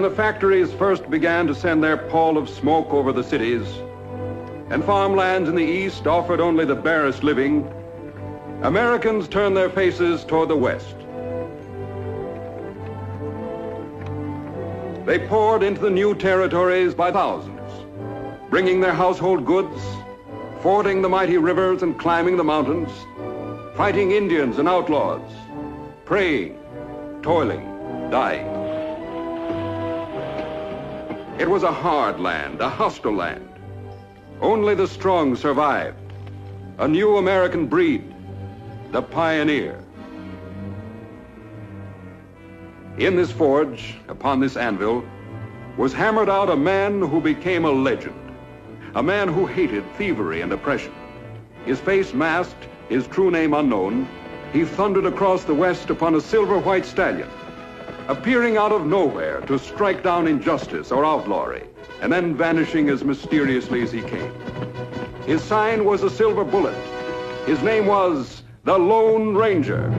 When the factories first began to send their pall of smoke over the cities, and farmlands in the east offered only the barest living, Americans turned their faces toward the west. They poured into the new territories by thousands, bringing their household goods, fording the mighty rivers and climbing the mountains, fighting Indians and outlaws, praying, toiling, dying. It was a hard land, a hostile land. Only the strong survived. A new American breed, the pioneer. In this forge, upon this anvil, was hammered out a man who became a legend. A man who hated thievery and oppression. His face masked, his true name unknown, he thundered across the West upon a silver-white stallion, appearing out of nowhere to strike down injustice or outlawry, and then vanishing as mysteriously as he came. His sign was a silver bullet. His name was the Lone Ranger.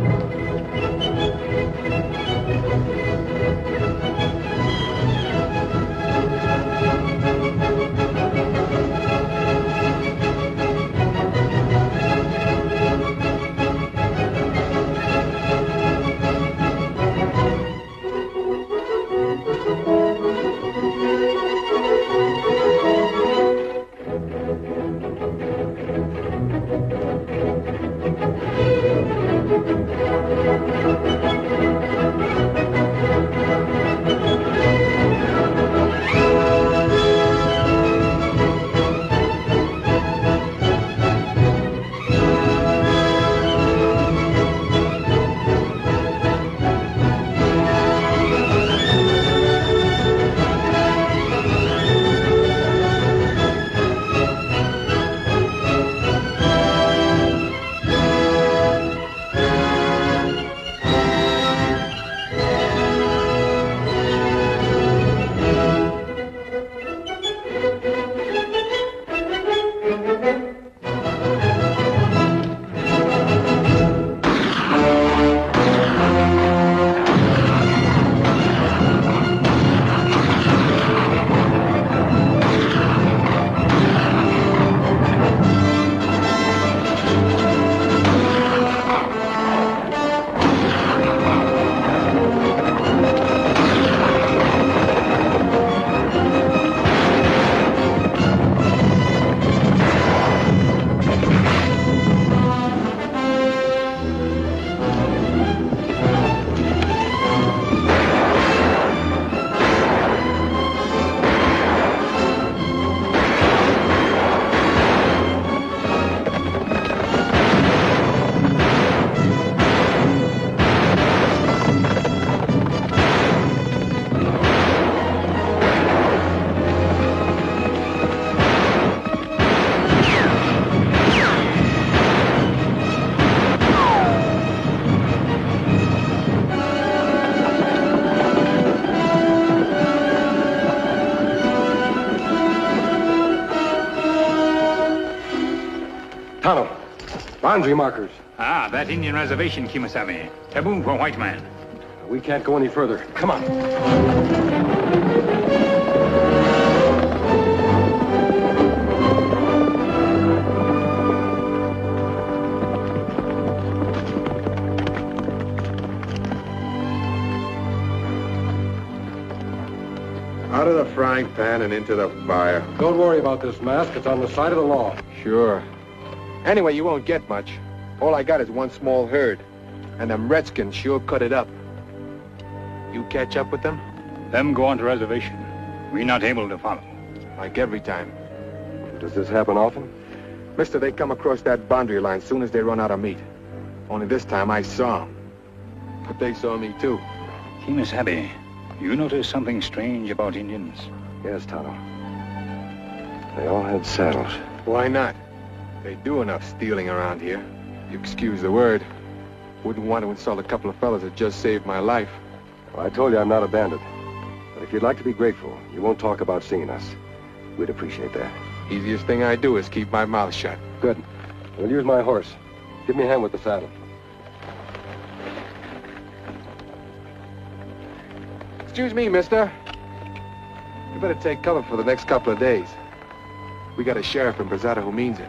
Tonto, boundary markers. Ah, that Indian reservation, Kimasabi. Taboo for white man. We can't go any further. Come on. Out of the frying pan and into the fire. Don't worry about this mask. It's on the side of the law. Sure. Anyway, you won't get much. All I got is one small herd. And them redskins sure cut it up. You catch up with them? Them go on to reservation. We not able to follow. Like every time. Does this happen often? Mister, they come across that boundary line soon as they run out of meat. Only this time I saw them. But they saw me too. Kimasabi, you notice something strange about Indians? Yes, Tonto. They all had saddles. Why not? They do enough stealing around here. You excuse the word. Wouldn't want to insult a couple of fellas that just saved my life. Well, I told you I'm not a bandit. But if you'd like to be grateful, you won't talk about seeing us. We'd appreciate that. Easiest thing I do is keep my mouth shut. Good. We'll use my horse. Give me a hand with the saddle. Excuse me, mister. better take cover for the next couple of days. We got a sheriff in Brazada who means it.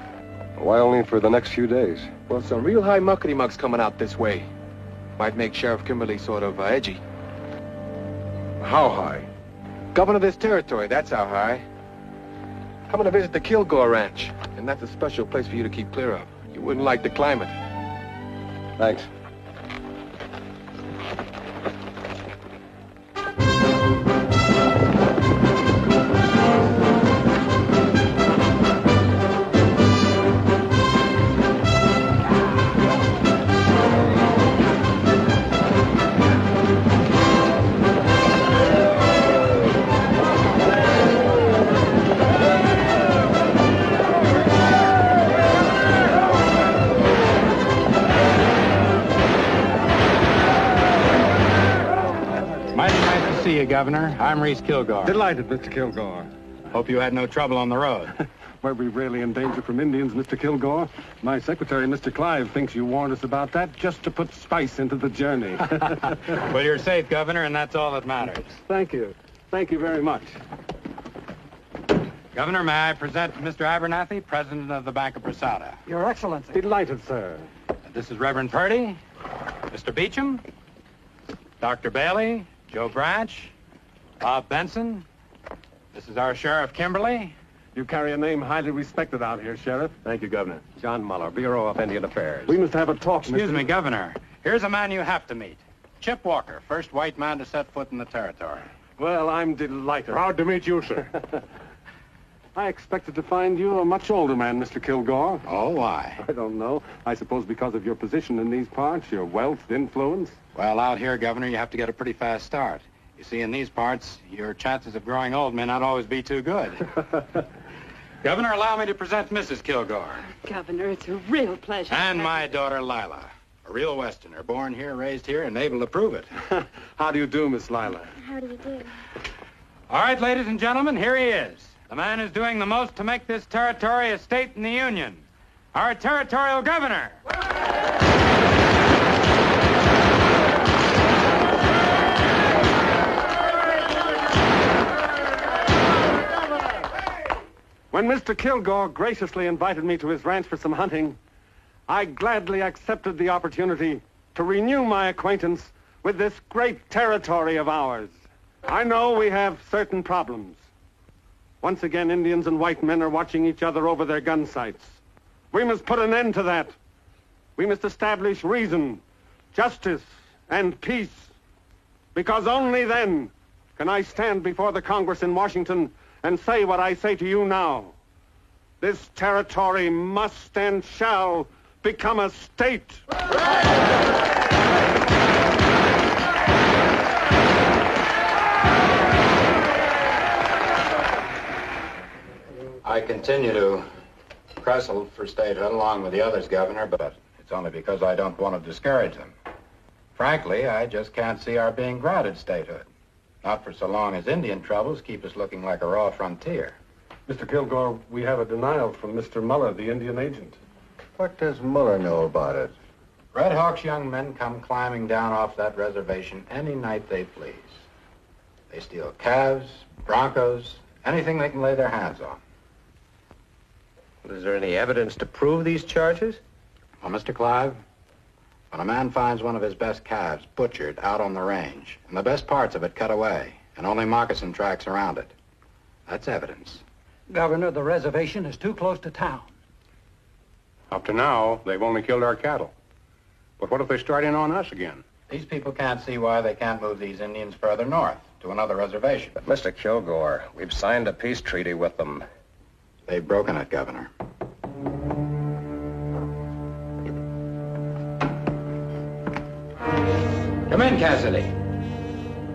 Why only for the next few days? Well, some real high muckety-mucks coming out this way. Might make Sheriff Kimberly sort of edgy. How high? Governor of this territory, that's how high. Coming to visit the Kilgore Ranch, and that's a special place for you to keep clear of. You wouldn't like the climate. Thanks. Governor. I'm Reese Kilgore. Delighted, Mr. Kilgore. Hope you had no trouble on the road. Were we really in danger from Indians, Mr. Kilgore? My secretary, Mr. Clive, thinks you warned us about that just to put spice into the journey. Well, you're safe, Governor, and that's all that matters. Thank you. Thank you very much. Governor, may I present Mr. Abernathy, President of the Bank of Brazada? Your Excellency. Delighted, sir. This is Reverend Purdy, Mr. Beecham, Dr. Bailey, Joe Branch, Bob Benson. This is our Sheriff Kimberly. You carry a name highly respected out here, Sheriff. Thank you, Governor. John Muller, Bureau of Indian Affairs. We must have a talk, Excuse me, Governor. Here's a man you have to meet. Chip Walker, first white man to set foot in the territory. Well, I'm delighted. Proud to meet you, sir. I expected to find you a much older man, Mr. Kilgore. Oh, why? I don't know. I suppose because of your position in these parts, your wealth, influence. Well, out here, Governor, you have to get a pretty fast start. You see, in these parts, your chances of growing old may not always be too good. Governor, allow me to present Mrs. Kilgore. Governor, it's a real pleasure. And my daughter, Lila. A real Westerner, born here, raised here, and able to prove it. How do you do, Miss Lila? How do you do? All right, ladies and gentlemen, here he is. The man who's doing the most to make this territory a state in the Union. Our territorial governor. When Mr. Kilgore graciously invited me to his ranch for some hunting, I gladly accepted the opportunity to renew my acquaintance with this great territory of ours. I know we have certain problems. Once again, Indians and white men are watching each other over their gun sights. We must put an end to that. We must establish reason, justice, and peace. Because only then can I stand before the Congress in Washington and say what I say to you now. This territory must and shall become a state. I continue to wrestle for statehood along with the others, Governor, but it's only because I don't want to discourage them. Frankly, I just can't see our being granted statehood. Not for so long as Indian troubles keep us looking like a raw frontier. Mr. Kilgore, we have a denial from Mr. Muller, the Indian agent. What does Muller know about it? Red Hawk's young men come climbing down off that reservation any night they please. They steal calves, broncos, anything they can lay their hands on. Is there any evidence to prove these charges? Well, Mr. Clive, when a man finds one of his best calves butchered out on the range, and the best parts of it cut away, and only moccasin tracks around it, that's evidence. Governor, the reservation is too close to town. Up to now, they've only killed our cattle. But what if they start in on us again? These people can't see why they can't move these Indians further north to another reservation. But, Mr. Kilgore, we've signed a peace treaty with them. They've broken it, Governor. Come in, Cassidy.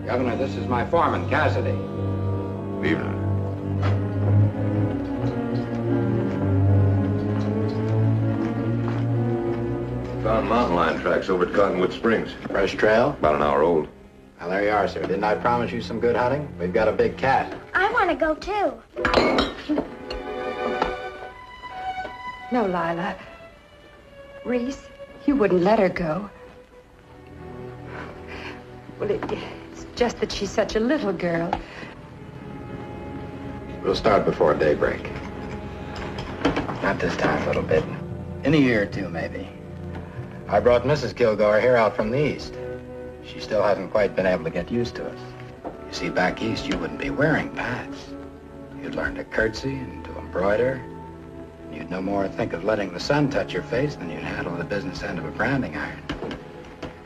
Governor, this is my foreman, Cassidy. Evening. Found mountain lion tracks over at Cottonwood Springs. Fresh trail? About an hour old. Well, there you are, sir. Didn't I promise you some good hunting? We've got a big cat. I want to go, too. No, Lila. Reese, you wouldn't let her go. Well, it's just that she's such a little girl. We'll start before daybreak. Not this time, little bit. In a year or two, maybe. I brought Mrs. Kilgore here out from the east. She still hasn't quite been able to get used to us. You see, back east, you wouldn't be wearing pads. You'd learn to curtsy and to embroider. And you'd no more think of letting the sun touch your face than you'd handle the business end of a branding iron.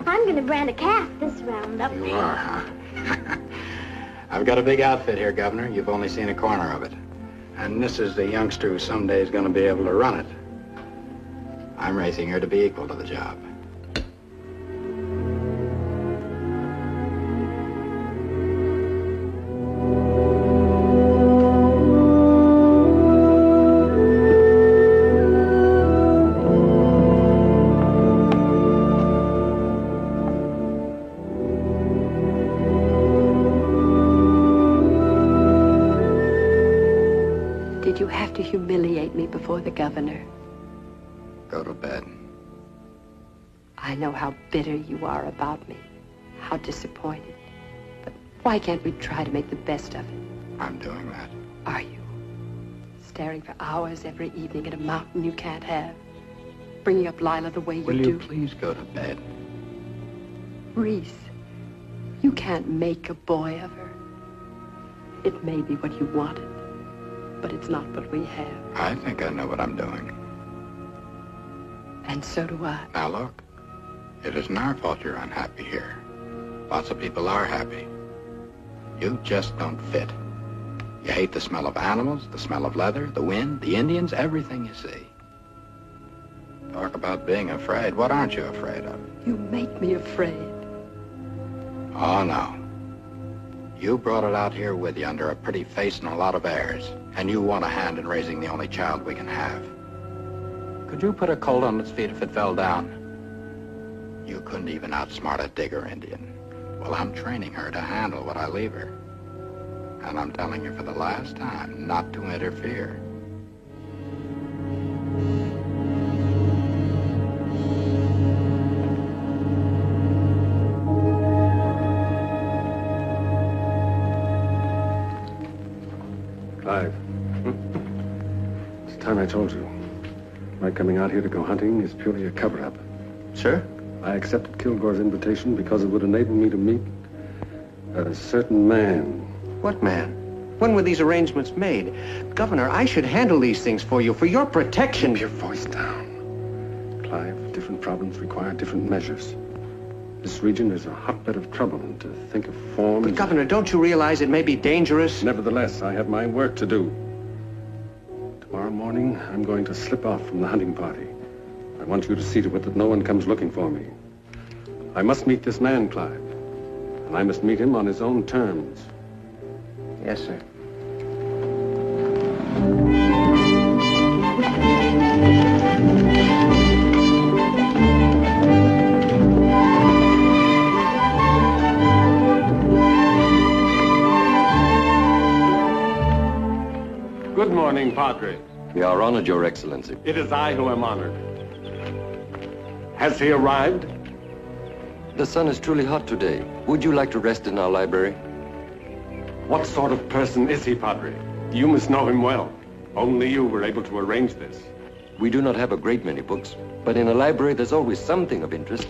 I'm going to brand a calf this roundup. You are, huh? I've got a big outfit here, Governor. You've only seen a corner of it. And this is the youngster who someday is going to be able to run it. I'm raising her to be equal to the job. Did you have to humiliate me before the governor? Go to bed. I know how bitter you are about me, how disappointed. But why can't we try to make the best of it? I'm doing that. Are you? Staring for hours every evening at a mountain you can't have. Bringing up Lila the way you Will do. you please go to bed? Reese, you can't make a boy of her. It may be what you wanted, but it's not what we have. I think I know what I'm doing. And so do I. Now look, it isn't our fault you're unhappy here. Lots of people are happy. You just don't fit. You hate the smell of animals, the smell of leather, the wind, the Indians, everything you see. Talk about being afraid. What aren't you afraid of? You make me afraid. Oh, no. You brought it out here with you under a pretty face and a lot of airs. And you want a hand in raising the only child we can have. Could you put a colt on its feet if it fell down? You couldn't even outsmart a Digger Indian. Well, I'm training her to handle what I leave her. And I'm telling you for the last time not to interfere. Clive. It's time I told you. My coming out here to go hunting is purely a cover-up. Sir? I accepted Kilgore's invitation because it would enable me to meet a certain man. What man? When were these arrangements made? Governor, I should handle these things for you, for your protection. Keep your voice down. Clive, different problems require different measures. This region is a hotbed of trouble, and to think of forms... But, Governor, don't you realize it may be dangerous? Nevertheless, I have my work to do. Tomorrow morning, I'm going to slip off from the hunting party. I want you to see to it that no one comes looking for me. I must meet this man, Clive. And I must meet him on his own terms. Yes, sir. Good morning, Padre. We are honored, Your Excellency. It is I who am honored. Has he arrived? The sun is truly hot today. Would you like to rest in our library? What sort of person is he, Padre? You must know him well. Only you were able to arrange this. We do not have a great many books, but in a library there's always something of interest.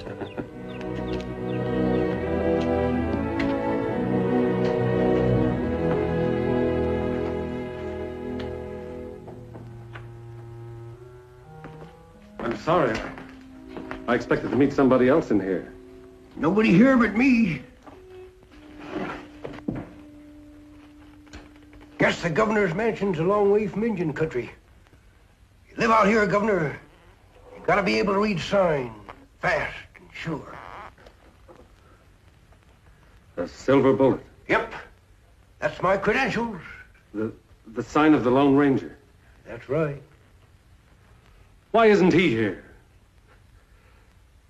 I'm sorry. I expected to meet somebody else in here. Nobody here but me. Guess the governor's mansion's a long way from Indian country. You live out here, Governor, you gotta be able to read signs, fast and sure. A silver bullet. Yep, that's my credentials. The sign of the Lone Ranger. That's right. Why isn't he here?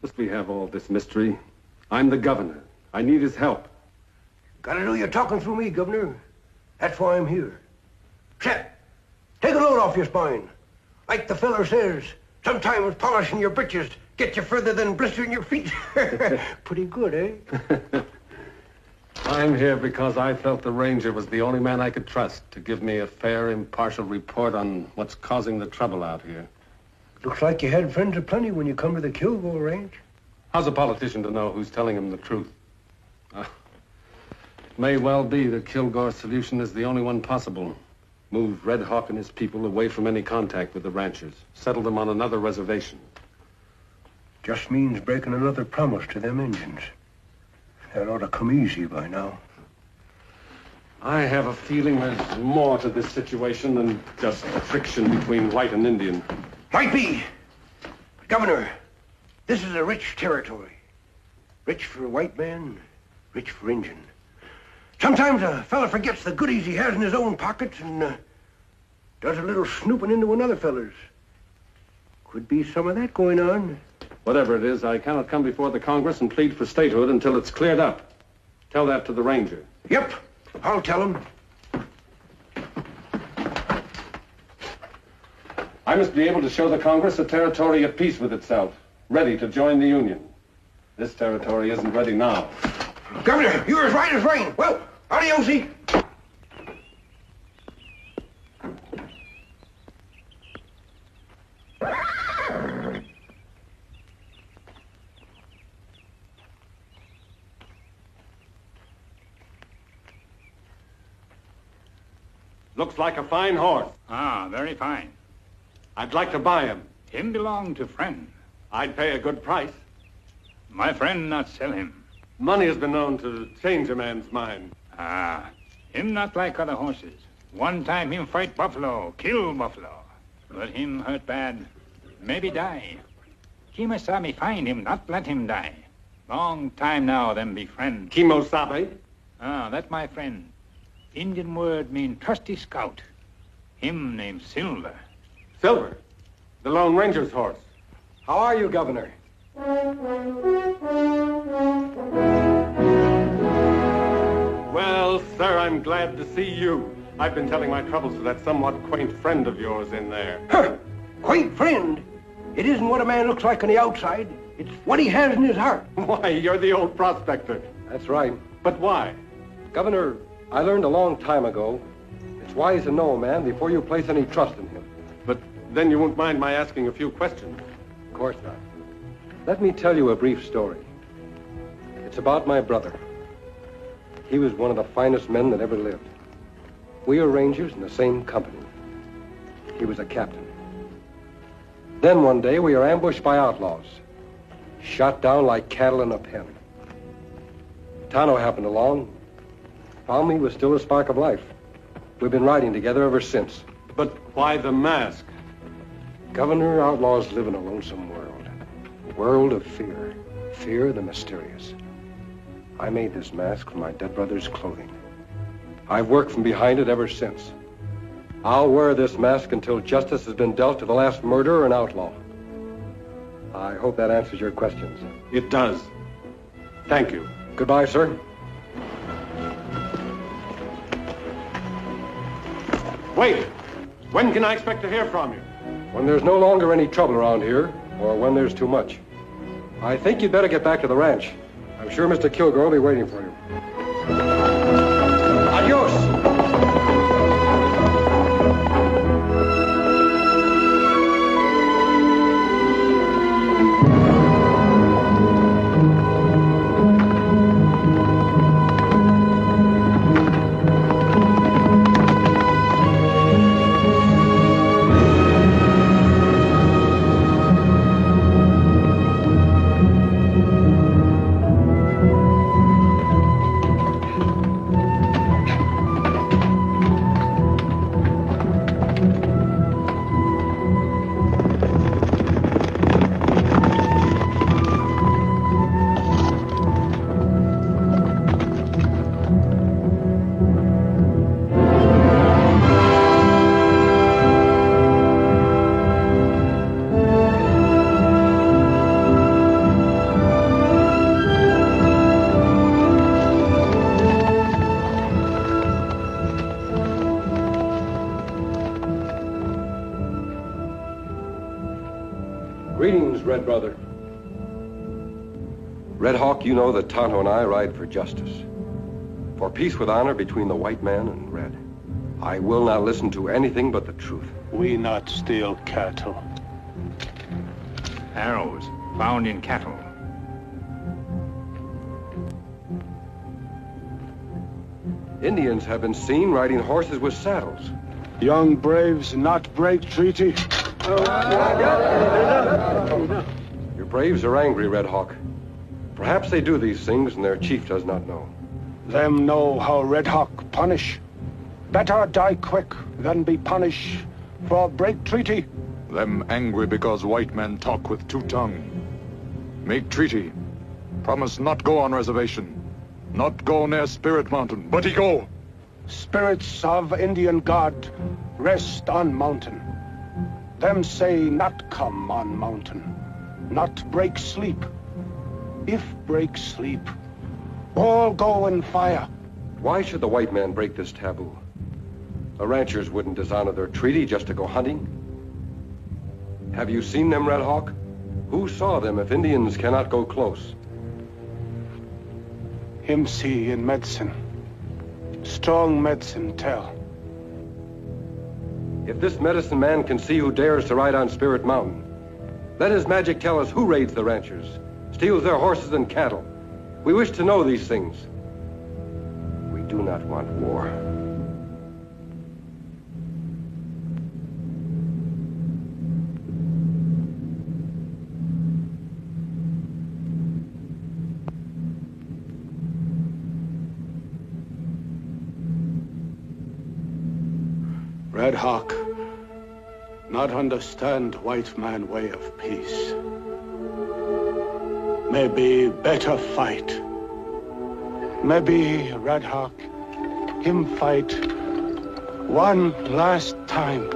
Must we have all this mystery? I'm the governor. I need his help. Gotta do your talking through me, Governor. That's why I'm here. Shep, take a load off your spine. Like the feller says, sometimes polishing your britches gets you further than blistering your feet. Pretty good, eh? I'm here because I felt the ranger was the only man I could trust to give me a fair, impartial report on what's causing the trouble out here. Looks like you had friends aplenty when you come to the Kilgore Ranch. How's a politician to know who's telling him the truth? It may well be the Kilgore solution is the only one possible. Move Red Hawk and his people away from any contact with the ranchers. Settle them on another reservation. Just means breaking another promise to them Indians. That ought to come easy by now. I have a feeling there's more to this situation than just friction between white and Indian. Might be. But, Governor, this is a rich territory. Rich for a white man, rich for Indian. Sometimes a fella forgets the goodies he has in his own pockets and does a little snooping into another fella's. Could be some of that going on. Whatever it is, I cannot come before the Congress and plead for statehood until it's cleared up. Tell that to the ranger. Yep, I'll tell him. I must be able to show the Congress a territory at peace with itself, ready to join the Union. This territory isn't ready now. Governor, you're as right as rain. Well, adios. Looks like a fine horse. Ah, very fine. I'd like to buy him. Him belong to friend. I'd pay a good price. My friend not sell him. Money has been known to change a man's mind. Ah, him not like other horses. One time him fight buffalo, kill buffalo. But him hurt bad, maybe die. Kemosabe find him, not let him die. Long time now them be friend. Kemosabe? Ah, that my friend. Indian word mean trusty scout. Him named Silver. Silver? The Lone Ranger's horse. How are you, Governor? Well, sir, I'm glad to see you. I've been telling my troubles to that somewhat quaint friend of yours in there. Huh. Quaint friend? It isn't what a man looks like on the outside. It's what he has in his heart. Why, you're the old prospector. That's right. But why? Governor, I learned a long time ago, it's wise to know a man before you place any trust in him. But then you won't mind my asking a few questions. Of course not. Let me tell you a brief story. It's about my brother. He was one of the finest men that ever lived. We were rangers in the same company. He was a captain. Then one day we were ambushed by outlaws, shot down like cattle in a pen. Tano happened along, found me with still a spark of life. We've been riding together ever since. But why the mask? Governor, outlaws live in a lonesome world. A world of fear. Fear of the mysterious. I made this mask from my dead brother's clothing. I've worked from behind it ever since. I'll wear this mask until justice has been dealt to the last murderer and outlaw. I hope that answers your questions. It does. Thank you. Goodbye, sir. Wait! When can I expect to hear from you? When there's no longer any trouble around here, or when there's too much. I think you'd better get back to the ranch. I'm sure Mr. Kilgore will be waiting for you. Adios! Greetings, Red Brother. Red Hawk, you know that Tonto and I ride for justice. for peace with honor between the white man and red. I will not listen to anything but the truth. We not steal cattle. Arrows found in cattle. Indians have been seen riding horses with saddles. Young braves not break treaty. Your braves are angry, Red Hawk. Perhaps they do these things and their chief does not know. Them know how Red Hawk punish. Better die quick than be punished for break treaty. Them angry because white men talk with two tongue. Make treaty. Promise not go on reservation. Not go near Spirit Mountain, but he go. Spirits of Indian God rest on mountain. Them say not come on mountain. Not break sleep. If break sleep, all go in fire. Why should the white man break this taboo? The ranchers wouldn't dishonor their treaty just to go hunting. Have you seen them, Red Hawk? Who saw them if Indians cannot go close? Him see in medicine. Strong medicine tell. If this medicine man can see who dares to ride on Spirit Mountain, let his magic tell us who raids the ranchers, steals their horses and cattle. We wish to know these things. We do not want war. Red Hawk not understand white man way of peace. Maybe better fight. Maybe Red Hawk him fight one last time.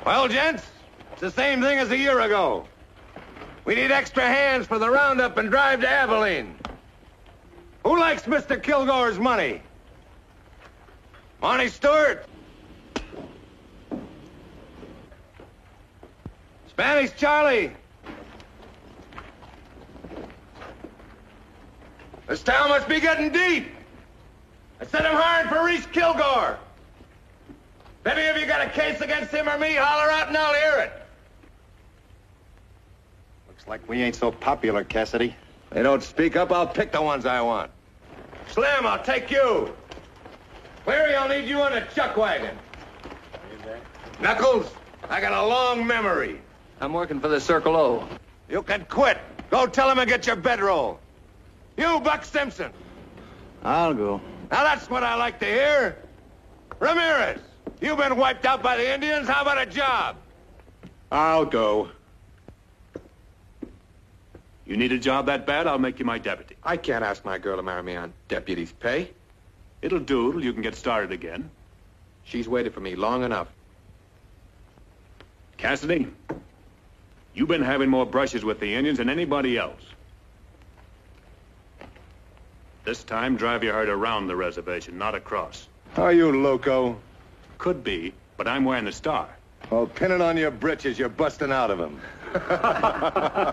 Well, gents, it's the same thing as a year ago. We need extra hands for the roundup and drive to Abilene. Who likes Mr. Kilgore's money? Monty Stewart? Spanish Charlie? This town must be getting deep. I said I'm hiring for Reese Kilgore. If any of you got a case against him or me, holler out and I'll hear it. Looks like we ain't so popular, Cassidy. They don't speak up, I'll pick the ones I want. Slim, I'll take you. Cleary, I'll need you on a chuck wagon. Knuckles, I got a long memory. I'm working for the Circle O. You can quit. Go tell him and get your bedroll. You, Buck Simpson. I'll go. Now that's what I like to hear. Ramirez, you've been wiped out by the Indians. How about a job? I'll go. You need a job that bad, I'll make you my deputy. I can't ask my girl to marry me on deputy's pay. It'll do till you can get started again. She's waited for me long enough. Cassidy, you've been having more brushes with the Indians than anybody else. This time, drive your herd around the reservation, not across. Are you loco? Could be, but I'm wearing the star. Oh, pin it on your britches. You're busting out of them.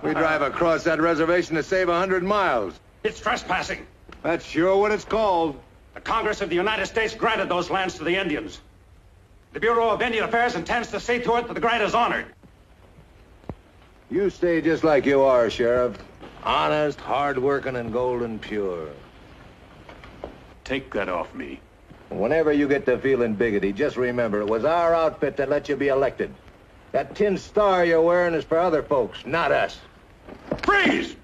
We drive across that reservation to save 100 miles. It's trespassing. That's sure what it's called. The Congress of the United States granted those lands to the Indians. The Bureau of Indian Affairs intends to see to it that the grant is honored. You stay just like you are, Sheriff. Honest, hard-working, and golden pure. Take that off me. Whenever you get to feeling biggity, just remember it was our outfit that let you be elected. That tin star you're wearing is for other folks, not us. Freeze!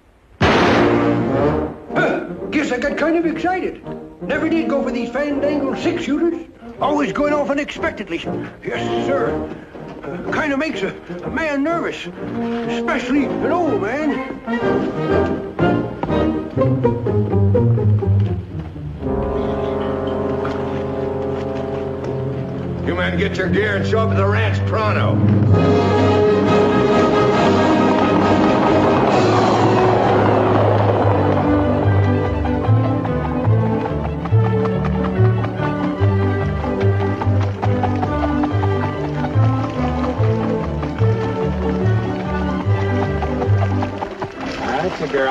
Guess I got kind of excited. Never did go for these fandangled six-shooters. Always going off unexpectedly. Yes, sir. Kind of makes a man nervous, especially an old man. You men get your gear and show up at the ranch pronto.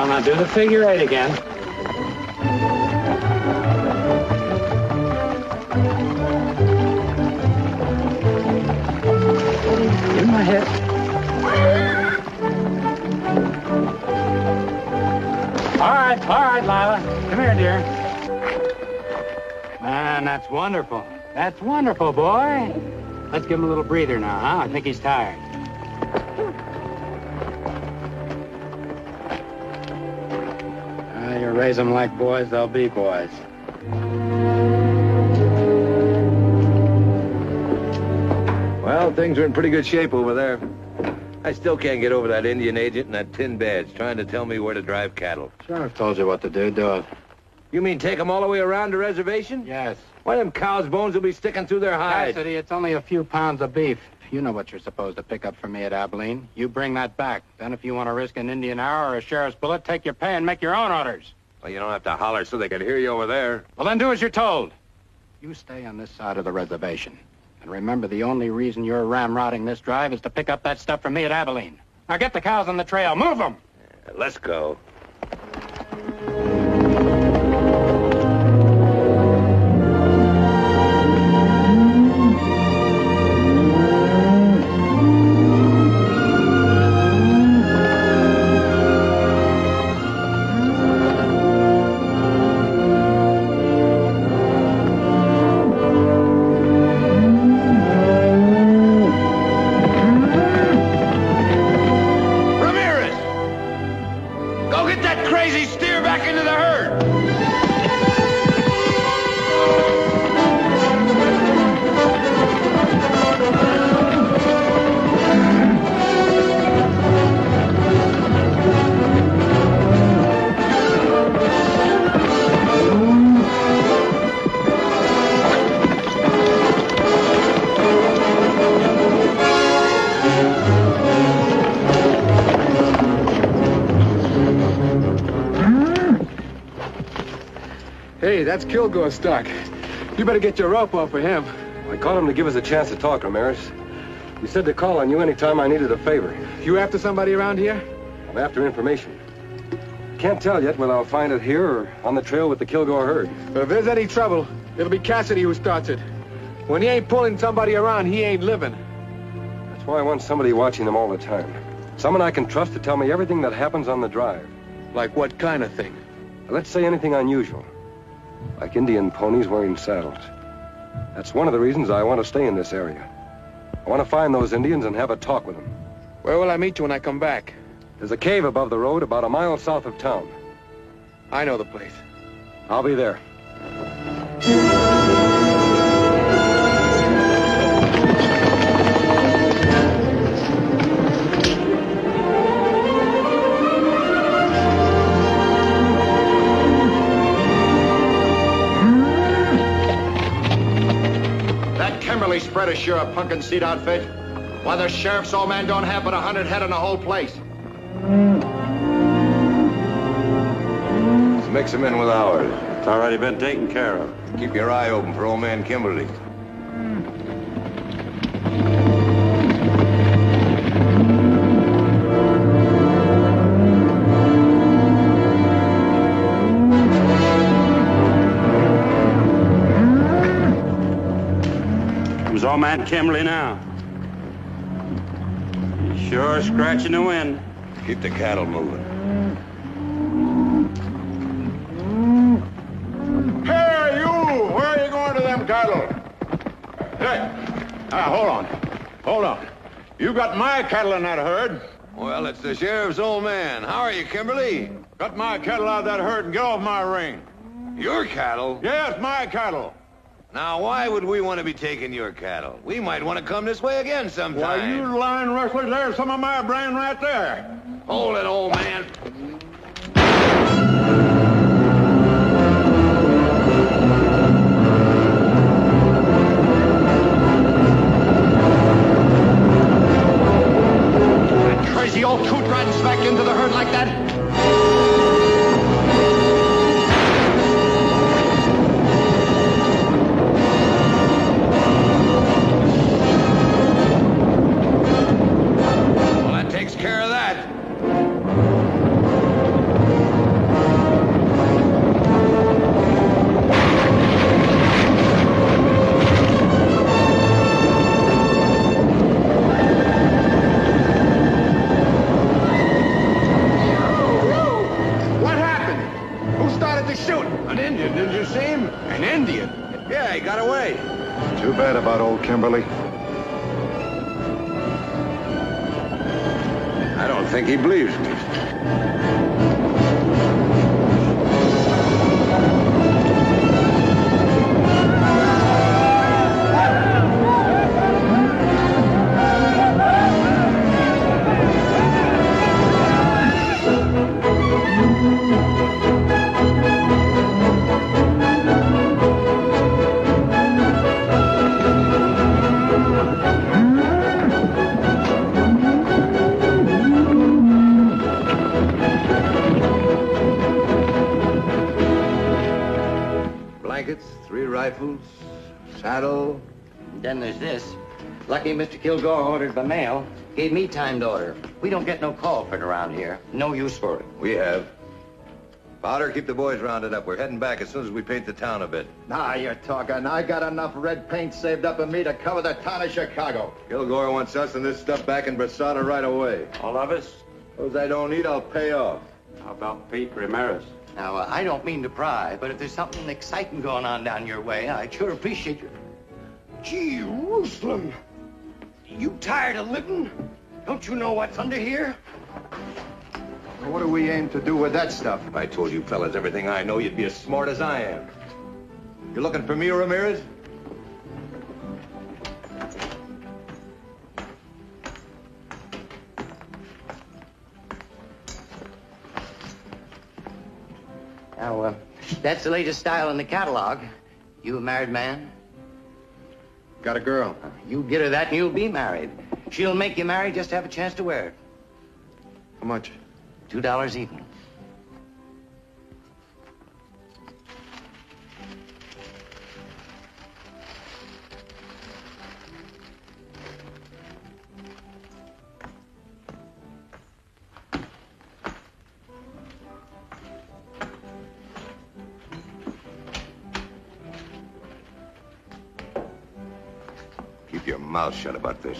girl. Now do the figure 8 again. Give me my hip. All right, Lila. Come here, dear. Man, that's wonderful. That's wonderful, boy. Let's give him a little breather now, huh? I think he's tired. You raise them like boys, they'll be boys. Well, things are in pretty good shape over there. I still can't get over that Indian agent and that tin badge trying to tell me where to drive cattle. Sheriff told you what to do. Do it. You mean take them all the way around the reservation? Yes. Why, them cows' bones will be sticking through their hides. Cassidy, it's only a few pounds of beef. You know what you're supposed to pick up for me at Abilene. You bring that back. Then if you want to risk an Indian arrow or a sheriff's bullet, take your pay and make your own orders. Well, you don't have to holler so they can hear you over there. Well, then do as you're told. You stay on this side of the reservation. And remember, the only reason you're ramrodding this drive is to pick up that stuff from me at Abilene. Now get the cows on the trail. Move them! Let's go. Hey, that's Kilgore's stock. You better get your rope off for him. I called him to give us a chance to talk, Ramirez. He said to call on you anytime I needed a favor. You after somebody around here? I'm after information. Can't tell yet whether I'll find it here or on the trail with the Kilgore herd. But if there's any trouble, it'll be Cassidy who starts it. When he ain't pulling somebody around, he ain't living. That's why I want somebody watching them all the time. Someone I can trust to tell me everything that happens on the drive. Like what kind of thing? Let's say anything unusual. Like Indian ponies wearing saddles. That's one of the reasons I want to stay in this area. I want to find those Indians and have a talk with them. Where will I meet you when I come back? There's a cave above the road about a mile south of town. I know the place. I'll be there. Kimberly spread is sure a pumpkin seed outfit. Why, the sheriff's old man don't have but 100 head in the whole place. Let's mix them in with ours. It's already been taken care of. Keep your eye open for old man Kimberly. Old man Kimberly now. He's sure scratching the wind. Keep the cattle moving. Hey, you! Where are you going to them cattle? Hey, hold on. Hold on. You got my cattle in that herd. Well, it's the sheriff's old man. How are you, Kimberly? Cut my cattle out of that herd and get off my ring. Your cattle? Yes, my cattle. Now, why would we want to be taking your cattle? We might want to come this way again sometime. Why, you lying rustlers, there's some of my brain right there. Hold it, old man. That crazy old coot riding smack into the herd like that? Takes care of that. started to shoot. An Indian, didn't you see him? An Indian? Yeah, he got away. Too bad about old Kimberly. I don't think he believes me. Blankets, 3 rifles, saddle. Then there's this. Lucky Mr. Kilgore ordered by mail. Gave me time to order. We don't get no call for it around here. No use for it. We have. Powder, keep the boys rounded up. We're heading back as soon as we paint the town a bit. Now you're talking. I got enough red paint saved up in me to cover the town of Chicago. Kilgore wants us and this stuff back in Brasada right away. All of us? Those I don't need, I'll pay off. How about Pete Ramirez? Now, I don't mean to pry, but if there's something exciting going on down your way, I'd sure appreciate you. Jerusalem! You tired of living? Don't you know what's under here? What do we aim to do with that stuff? If I told you fellas everything I know, you'd be as smart as I am. You looking for me, Ramirez? Now, that's the latest style in the catalog. You a married man? Got a girl. You get her that and you'll be married. She'll make you married just to have a chance to wear it. How much? $2 even. Keep your mouth shut about this.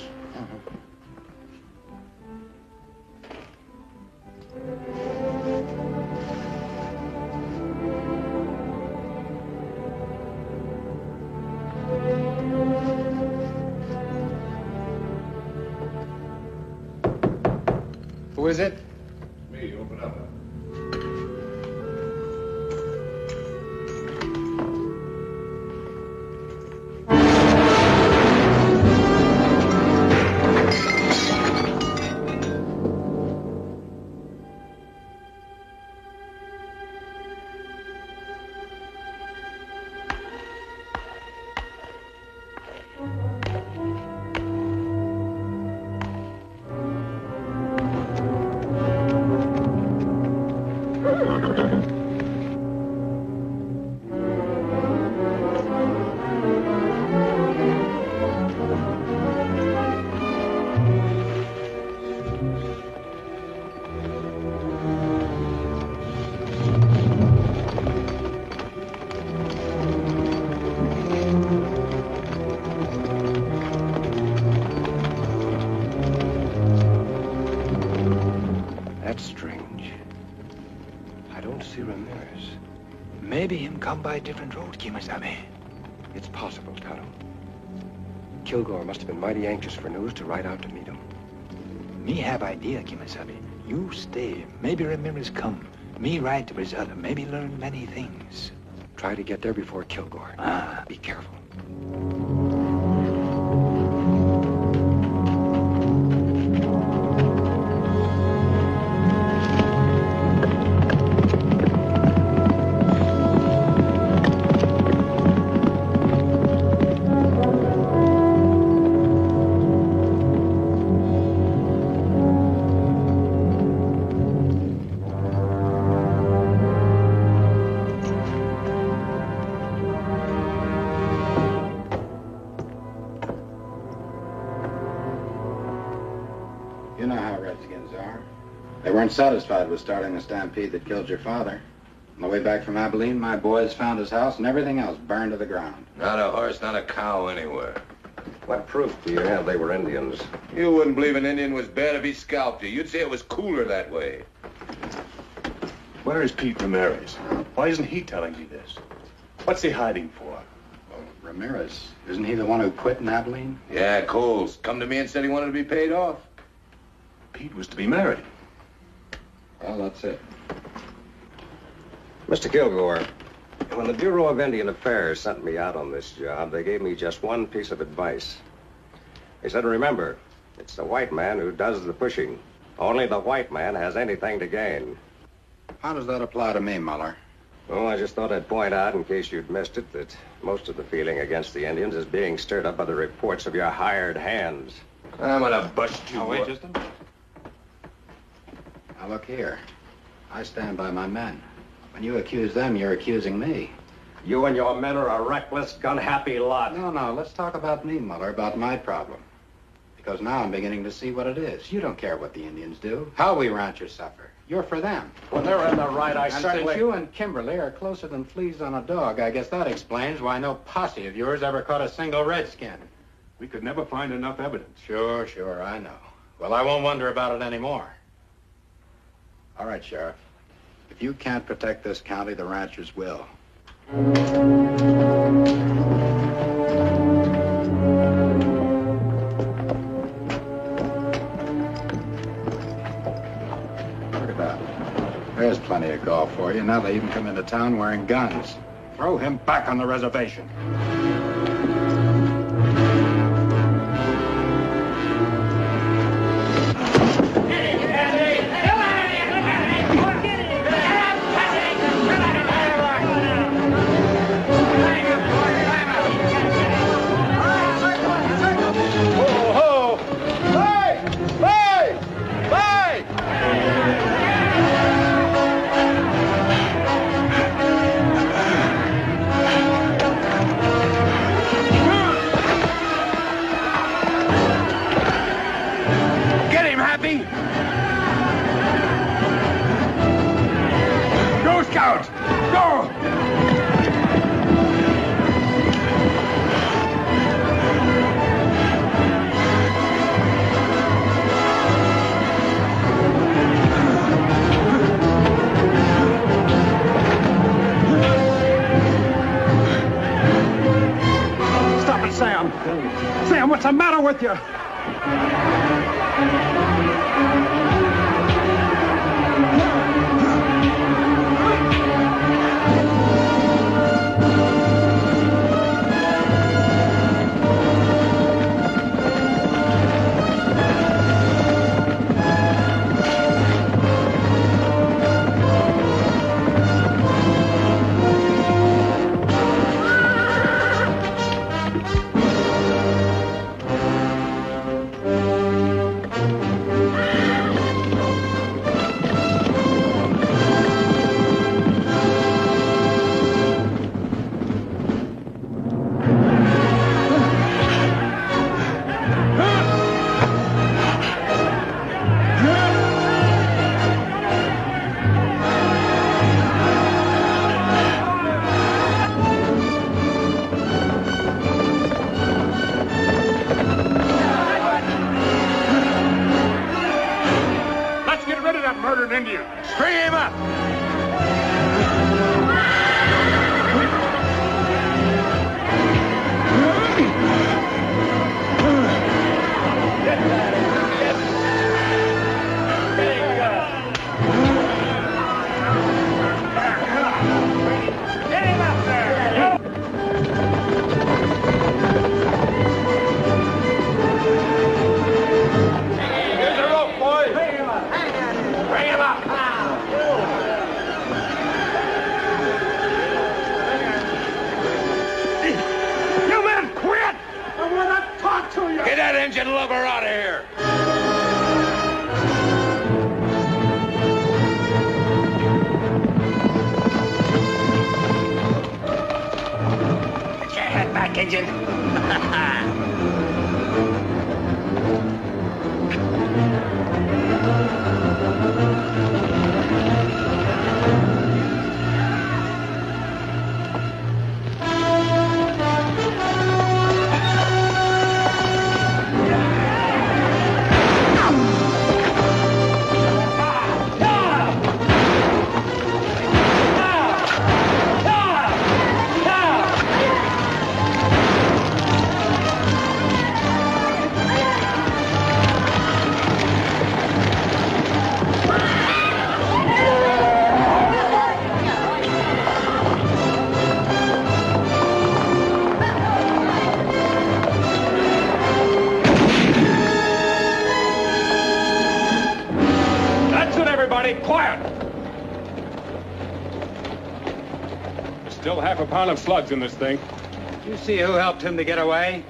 Who is it? Me, open up. That's strange. I don't see Ramirez. Maybe him come by a different road, Kimasabi. It's possible, Tonto. Kilgore must have been mighty anxious for news to ride out to meet him. Me have idea, Kimasabi. You stay. Maybe Ramirez come. Me ride to Brazil. Maybe learn many things. Try to get there before Kilgore. Be careful. You know how Redskins are. They weren't satisfied with starting the stampede that killed your father. On the way back from Abilene, my boys found his house and everything else burned to the ground. Not a horse, not a cow anywhere. What proof do you have they were Indians? You wouldn't believe an Indian was bad if he scalped you. You'd say it was cooler that way. Where is Pete Ramirez? Why isn't he telling me this? What's he hiding for? Well, Ramirez, isn't he the one who quit in Abilene? Yeah, Coles. Come to me and said he wanted to be paid off. Pete was to be married. Well, that's it. Mr. Kilgore, when the Bureau of Indian Affairs sent me out on this job, they gave me just one piece of advice. They said, remember, it's the white man who does the pushing. Only the white man has anything to gain. How does that apply to me, Muller? Oh, I just thought I'd point out, in case you'd missed it, that most of the feeling against the Indians is being stirred up by the reports of your hired hands. I'm gonna bust you. Now, wait just a minute. Now, look here. I stand by my men. When you accuse them, you're accusing me. You and your men are a reckless, gun-happy lot. No, let's talk about me, Muller, about my problem. Because now I'm beginning to see what it is. You don't care what the Indians do, how we ranchers suffer. You're for them. When they're in the right, I certainly... Since you and Kimberly are closer than fleas on a dog, I guess that explains why no posse of yours ever caught a single redskin. We could never find enough evidence. Sure, I know. Well, I won't wonder about it anymore. All right, Sheriff. If you can't protect this county, the ranchers will. Look at that. There's plenty of golf for you. Now they even come into town wearing guns. Throw him back on the reservation. Sam, what's the matter with you? Still half a pound of slugs in this thing. You see who helped him to get away?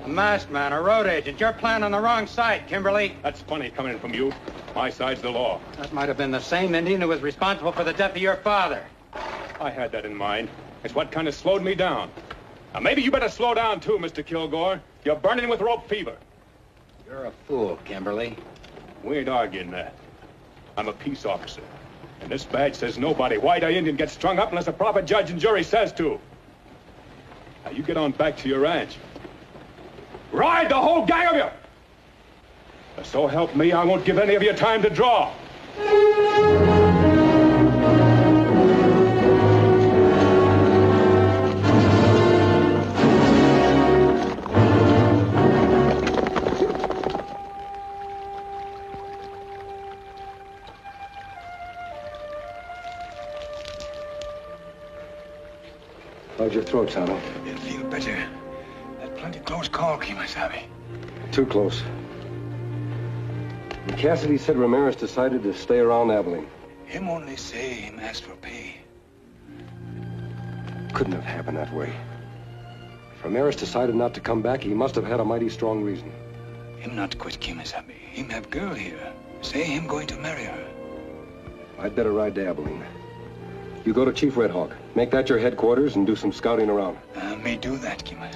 A masked man, a road agent. You're playing on the wrong side, Kimberly. That's funny coming from you. My side's the law. That might have been the same Indian who was responsible for the death of your father. I had that in mind. It's what kind of slowed me down. Now, maybe you better slow down, too, Mr. Kilgore. You're burning with rope fever. You're a fool, Kimberly. We ain't arguing that. I'm a peace officer. And this badge says nobody, white or Indian, gets strung up unless a proper judge and jury says to. Now, you get on back to your ranch. Ride, the whole gang of you! So help me, I won't give any of you time to draw. How's your throat, Tano? You'll feel better. That plenty close call, Kimasabi. Too close. And Cassidy said Ramirez decided to stay around Abilene. Him only say him asked for pay. Couldn't have happened that way. If Ramirez decided not to come back, he must have had a mighty strong reason. Him not quit Kimasabi. Him have girl here. Say him going to marry her. I'd better ride to Abilene. You go to Chief Red Hawk. Make that your headquarters and do some scouting around. May do that, Kima.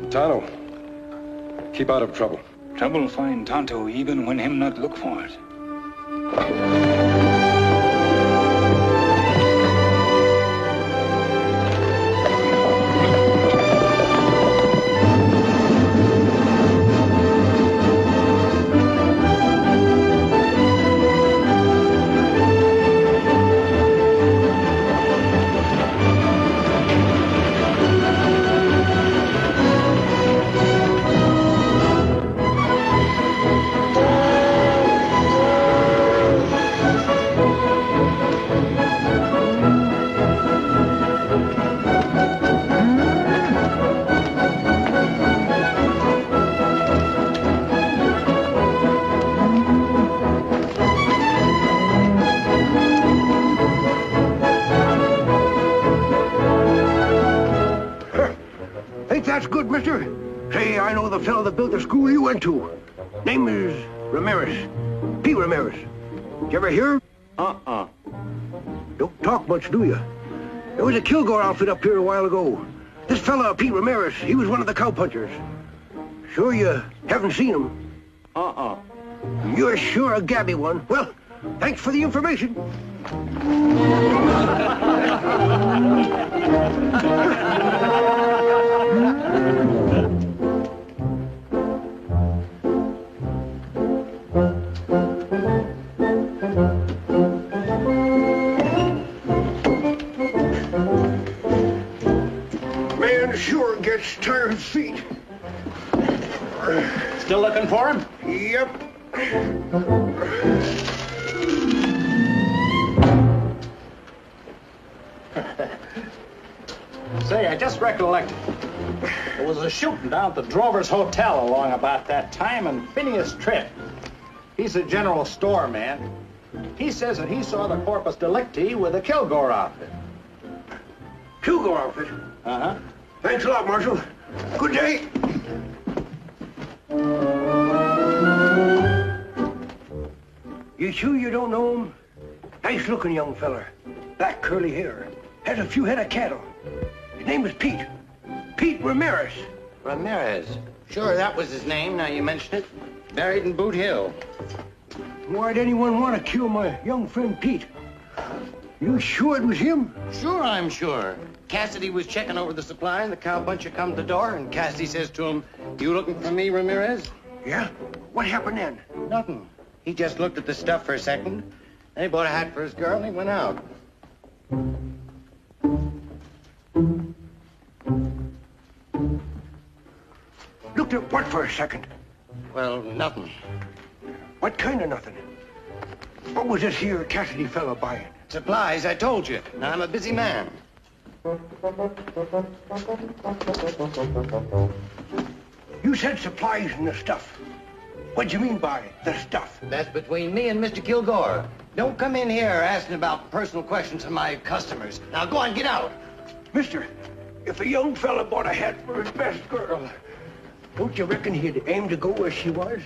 Tano, keep out of trouble. Trouble find Tonto even when him not look for it. That's good, mister. Say, I know the fellow that built the school you went to. Name is Ramirez. P. Ramirez. Did you ever hear? Don't talk much, do you? There was a Kilgore outfit up here a while ago. This fella, Pete Ramirez, he was one of the cowpunchers. Sure you haven't seen him? You're sure a gabby one. Well, thanks for the information. Man sure gets tired feet. Still looking for him? Yep. Say, I just recollected. There was a shooting down at the Drovers Hotel along about that time, and Phineas Tripp, he's a general store man. He says that he saw the Corpus Delicti with the Kilgore outfit. Kilgore outfit? Uh-huh. Thanks a lot, Marshal. Good day. You sure you don't know him? Nice-looking young feller. Black curly hair. Has a few head of cattle. His name is Pete. Pete Ramirez. Ramirez? Sure, that was his name, now you mention it. Buried in Boot Hill. Why'd anyone want to kill my young friend Pete? You sure it was him? Sure, I'm sure. Cassidy was checking over the supply, and the cowpuncher come to the door, and Cassidy says to him, "You looking for me, Ramirez?" Yeah? What happened then? Nothing. He just looked at the stuff for a second. Then he bought a hat for his girl, and he went out. Looked at what for a second? Well, nothing. What kind of nothing? What was this here Cassidy fella buying? Supplies, I told you. Now, I'm a busy man. You You said supplies and the stuff. What'd you mean by the stuff? That's between me and Mr. Kilgore. Don't come in here asking about personal questions of my customers. Now go on, get out. Mister, if a young fella bought a hat for his best girl, don't you reckon he'd aim to go where she was?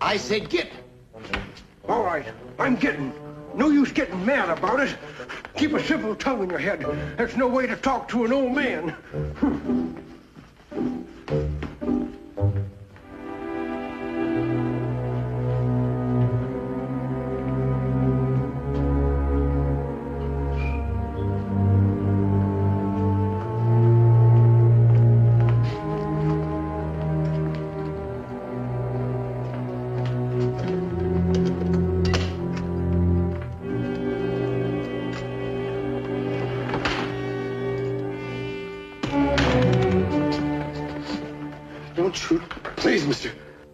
I said get. All right, I'm getting. No use getting mad about it. Keep a civil tongue in your head. That's no way to talk to an old man. Don't shoot. Please, mister.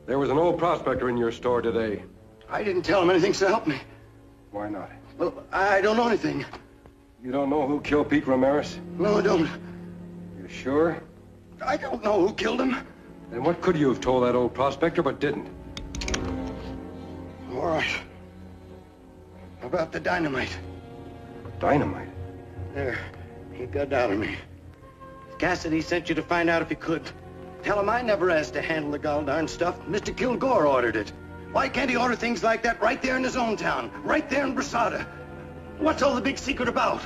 There was an old prospector in your store today. I didn't tell him anything to help me. Why not? Well, I don't know anything. You don't know who killed Pete Ramirez? No, I don't. You sure? I don't know who killed him. Then what could you have told that old prospector but didn't? All right. About the dynamite. Dynamite? There. He got out of me. Cassidy sent you to find out if he could. Tell him I never asked to handle the gall-darn stuff. Mr. Kilgore ordered it. Why can't he order things like that right there in his own town? Right there in Brasada? What's all the big secret about?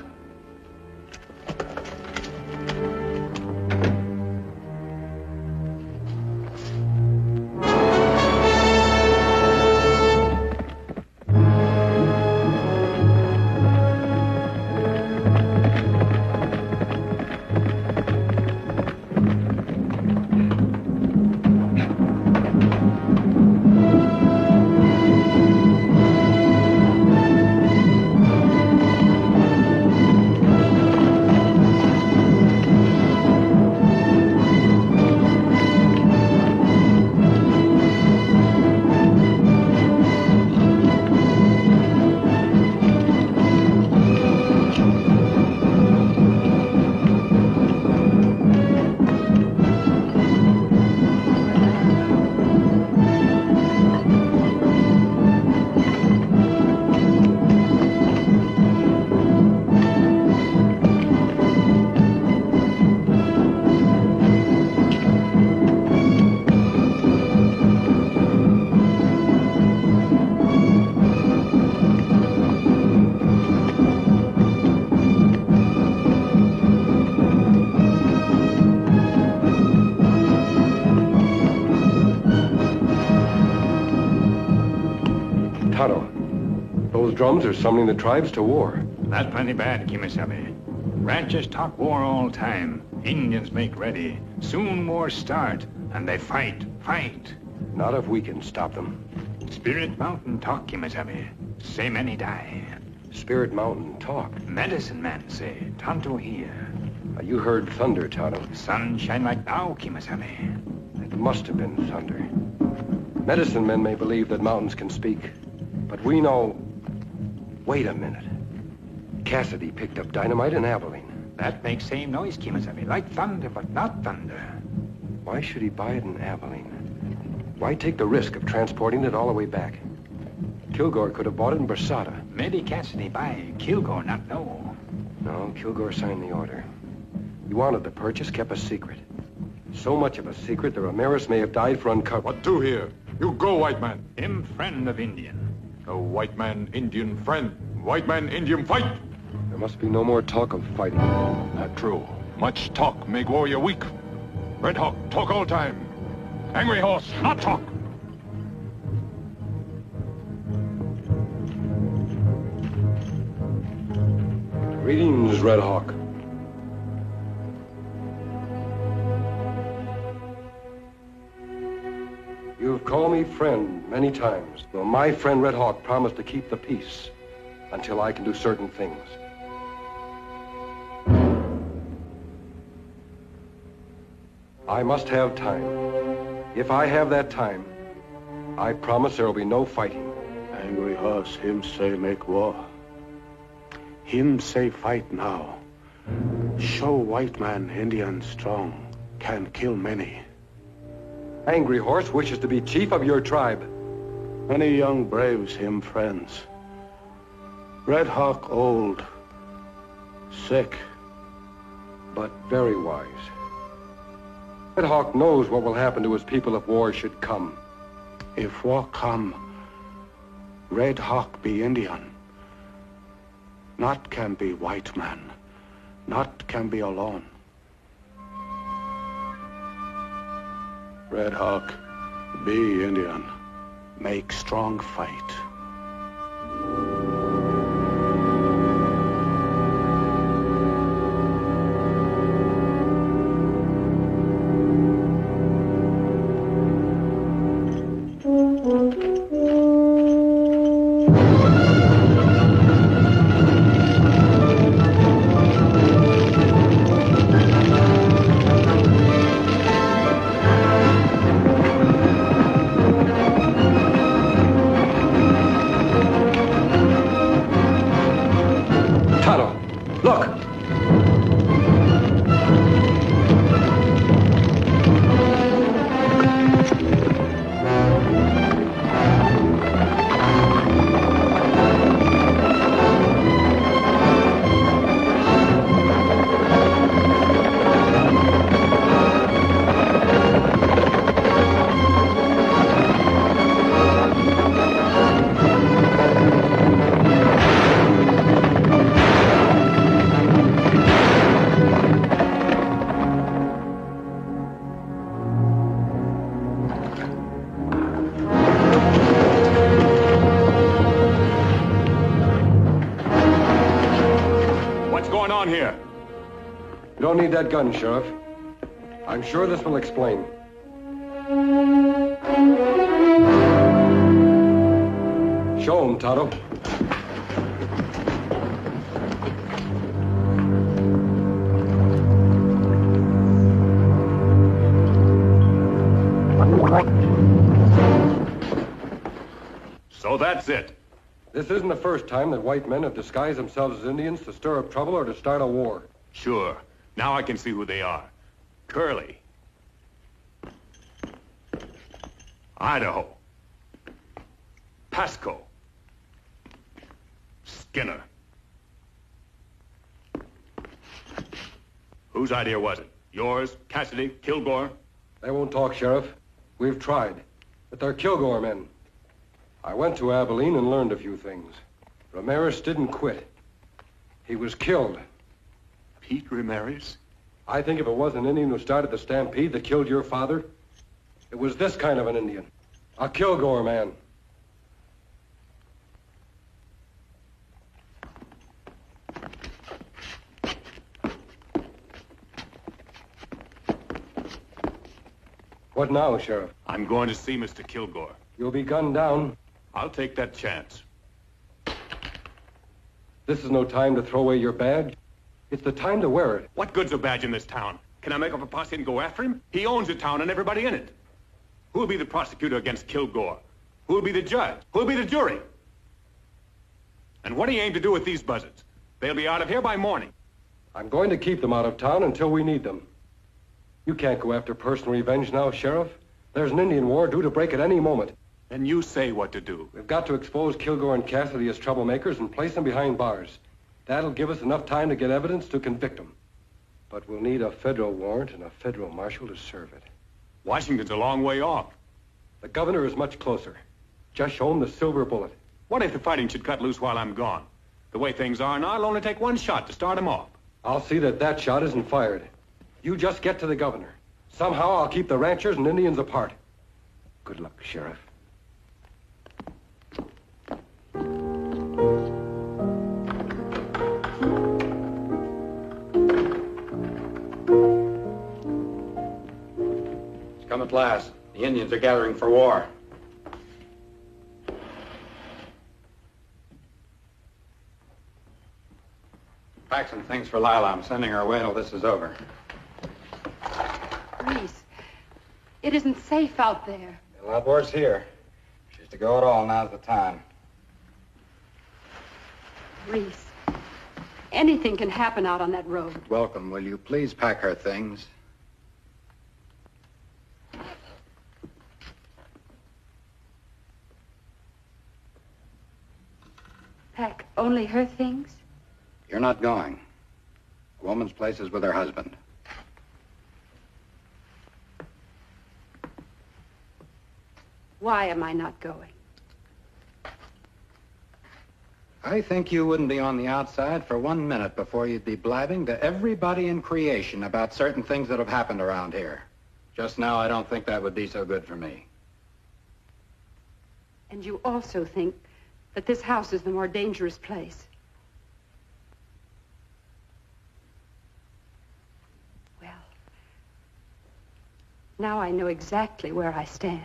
Those drums are summoning the tribes to war. That's plenty bad, Kimasabi. Ranchers talk war all time. Indians make ready. Soon war start, and they fight. Not if we can stop them. Spirit Mountain talk, Kimasabi. Say many die. Spirit Mountain talk? Medicine man say, Tonto here. You heard thunder, Tonto. Sun shine like now, Kimasabi. It must have been thunder. Medicine men may believe that mountains can speak, but we know... Wait a minute. Cassidy picked up dynamite in Abilene. That makes same noise, Kimasabi. Like thunder, but not thunder. Why should he buy it in Abilene? Why take the risk of transporting it all the way back? Kilgore could have bought it in Brasada. Maybe Cassidy buy, Kilgore not know. No, Kilgore signed the order. He wanted the purchase kept a secret. So much of a secret that Ramirez may have died for uncovering. What do here? You go, white man. Him friend of Indian. No white man, Indian friend. White man, Indian fight. There must be no more talk of fighting. Not true. Much talk make warrior weak. Red Hawk, talk all time. Angry Horse, not talk. Greetings, Red Hawk. You've called me friend many times. Well, my friend Red Hawk promised to keep the peace until I can do certain things. I must have time. If I have that time, I promise there will be no fighting. Angry Horse, him say make war. Him say fight now. Show white man Indian strong, can kill many. Angry Horse wishes to be chief of your tribe. Many young braves him friends. Red Hawk old, sick, but very wise. Red Hawk knows what will happen to his people if war should come. If war come, Red Hawk be Indian. Not can be white man. Not can be alone. Red Hawk be Indian. Make strong fight. You don't need that gun, Sheriff. I'm sure this will explain. Show him, Tonto. So that's it. This isn't the first time that white men have disguised themselves as Indians to stir up trouble or to start a war. Sure. Now I can see who they are. Curly. Idaho. Pasco. Skinner. Whose idea was it? Yours, Cassidy, Kilgore? They won't talk, Sheriff. We've tried. But they're Kilgore men. I went to Abilene and learned a few things. Ramirez didn't quit. He was killed. Pete Ramirez? I think if it was an Indian who started the stampede that killed your father, it was this kind of an Indian. A Kilgore man. What now, Sheriff? I'm going to see Mr. Kilgore. You'll be gunned down. I'll take that chance. This is no time to throw away your badge. It's the time to wear it. What good's a badge in this town? Can I make up a posse and go after him? He owns the town and everybody in it. Who'll be the prosecutor against Kilgore? Who'll be the judge? Who'll be the jury? And what do you aim to do with these buzzards? They'll be out of here by morning. I'm going to keep them out of town until we need them. You can't go after personal revenge now, Sheriff. There's an Indian war due to break at any moment. Then you say what to do. We've got to expose Kilgore and Cassidy as troublemakers and place them behind bars. That'll give us enough time to get evidence to convict them. But we'll need a federal warrant and a federal marshal to serve it. Washington's a long way off. The governor is much closer. Just show him the silver bullet. What if the fighting should cut loose while I'm gone? The way things are now, it'll only take one shot to start him off. I'll see that that shot isn't fired. You just get to the governor. Somehow I'll keep the ranchers and Indians apart. Good luck, Sheriff. Come at last. The Indians are gathering for war. Pack some things for Lila. I'm sending her away till this is over. Reese, it isn't safe out there. A lot worse here. She's to go at all. Now's the time. Reese, anything can happen out on that road. Welcome. Will you please pack her things? Only her things? You're not going. A woman's place is with her husband. Why am I not going? I think you wouldn't be on the outside for 1 minute before you'd be blabbing to everybody in creation about certain things that have happened around here. Just now, I don't think that would be so good for me. And you also think that this house is the more dangerous place. Well, now I know exactly where I stand.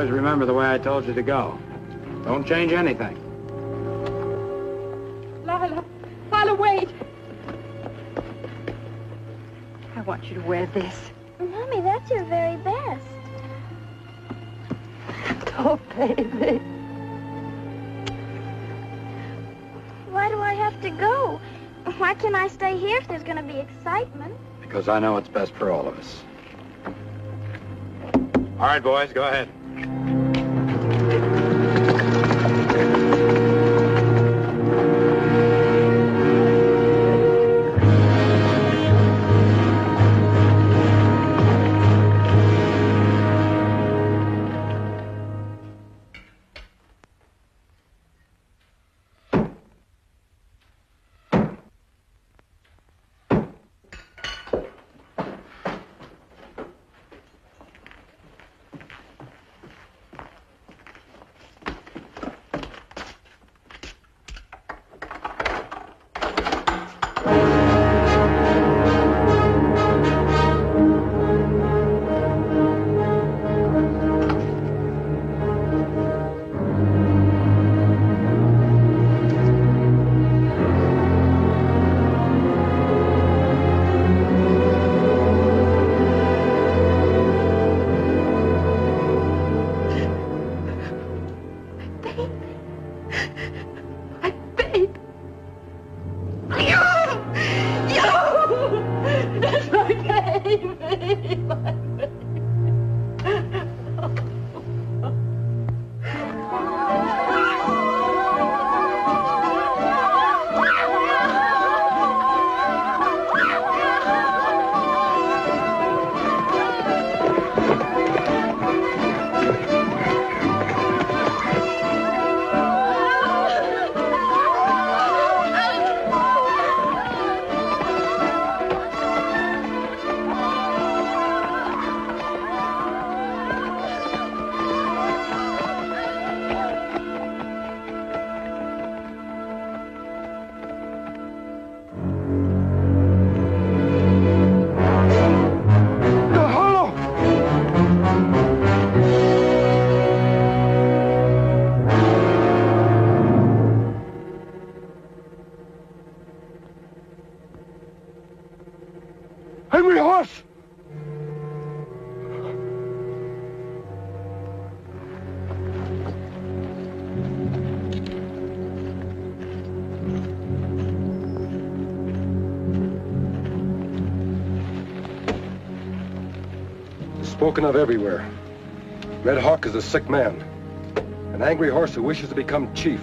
Remember the way I told you to go. Don't change anything. Lila, wait. I want you to wear this. Mommy, that's your very best. Oh, baby. Why do I have to go? Why can't I stay here if there's going to be excitement? Because I know it's best for all of us. All right, boys, go ahead. Angry horse! Spoken of everywhere. Red Hawk is a sick man. An angry horse who wishes to become chief.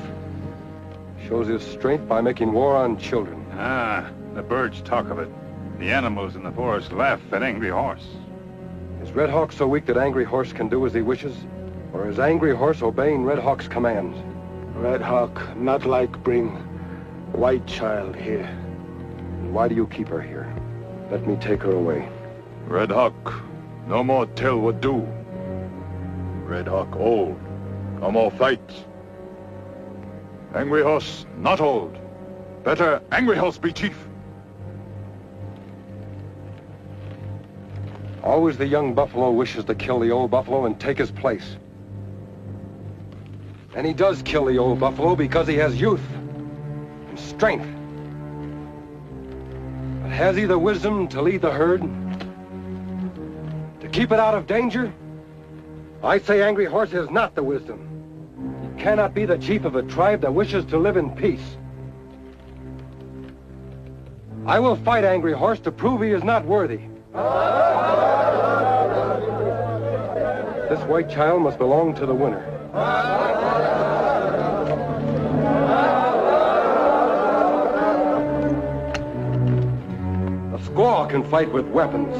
Shows his strength by making war on children. Ah, the birds talk of it. The animals in the forest laugh at Angry Horse. Is Red Hawk so weak that Angry Horse can do as he wishes? Or is Angry Horse obeying Red Hawk's commands? Red Hawk not like bring white child here. And why do you keep her here? Let me take her away. Red Hawk, no more tell what do. Red Hawk old, no more fight. Angry Horse not old. Better Angry Horse be chief. Always the young buffalo wishes to kill the old buffalo and take his place. And he does kill the old buffalo because he has youth and strength. But has he the wisdom to lead the herd? To keep it out of danger? I say Angry Horse has not the wisdom. He cannot be the chief of a tribe that wishes to live in peace. I will fight Angry Horse to prove he is not worthy. This white child must belong to the winner. A squaw can fight with weapons.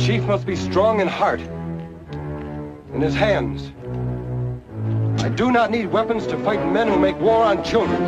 Chief must be strong in heart, in his hands. I do not need weapons to fight men who make war on children.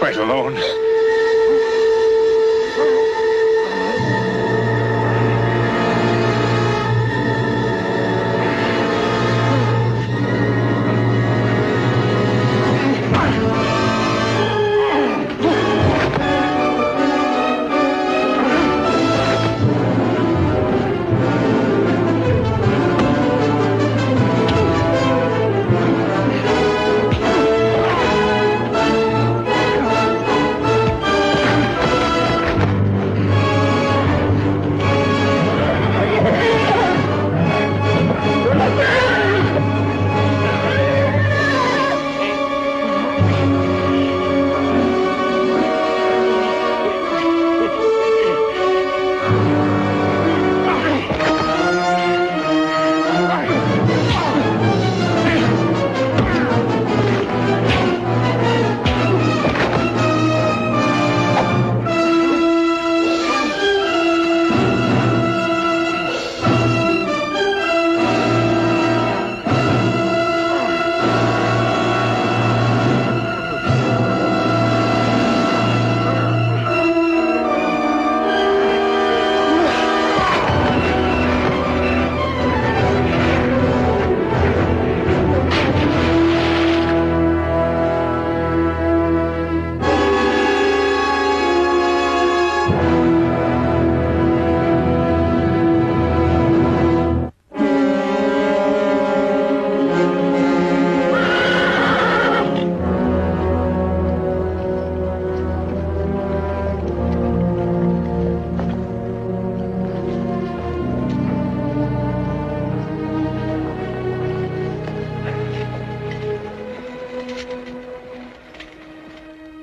Fight alone.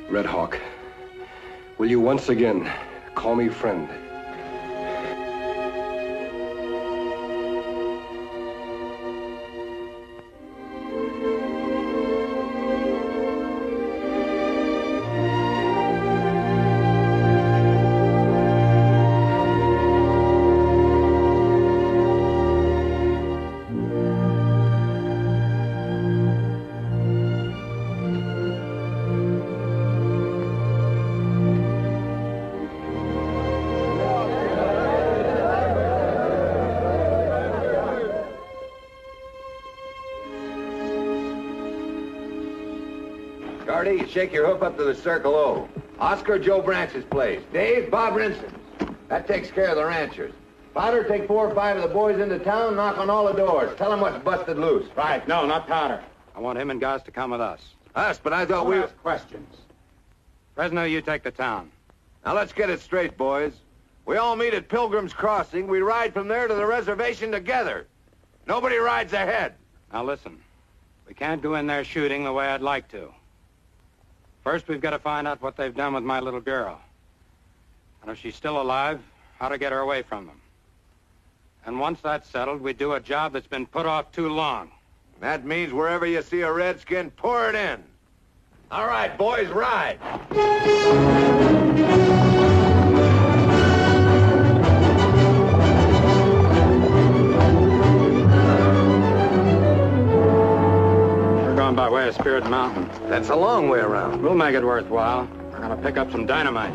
Red Hawk, will you once again call me friend? Guardy, shake your hoof up to the Circle O. Oscar, Joe Branch's place. Dave, Bob Rinson's. That takes care of the ranchers. Powder, take 4 or 5 of the boys into town, knock on all the doors. Tell them what's busted loose. Right. No, not Powder. I want him and Goss to come with us. Us, but I thought we... ask questions. Fresno, you take the town. Now, let's get it straight, boys. We all meet at Pilgrim's Crossing. We ride from there to the reservation together. Nobody rides ahead. Now, listen. We can't go in there shooting the way I'd like to. First, we've got to find out what they've done with my little girl. And if she's still alive, how to get her away from them. And once that's settled, we do a job that's been put off too long. That means wherever you see a redskin, pour it in. All right, boys, ride. We're going by way of to Spirit Mountain. That's a long way around. We'll make it worthwhile. We're gonna pick up some dynamite.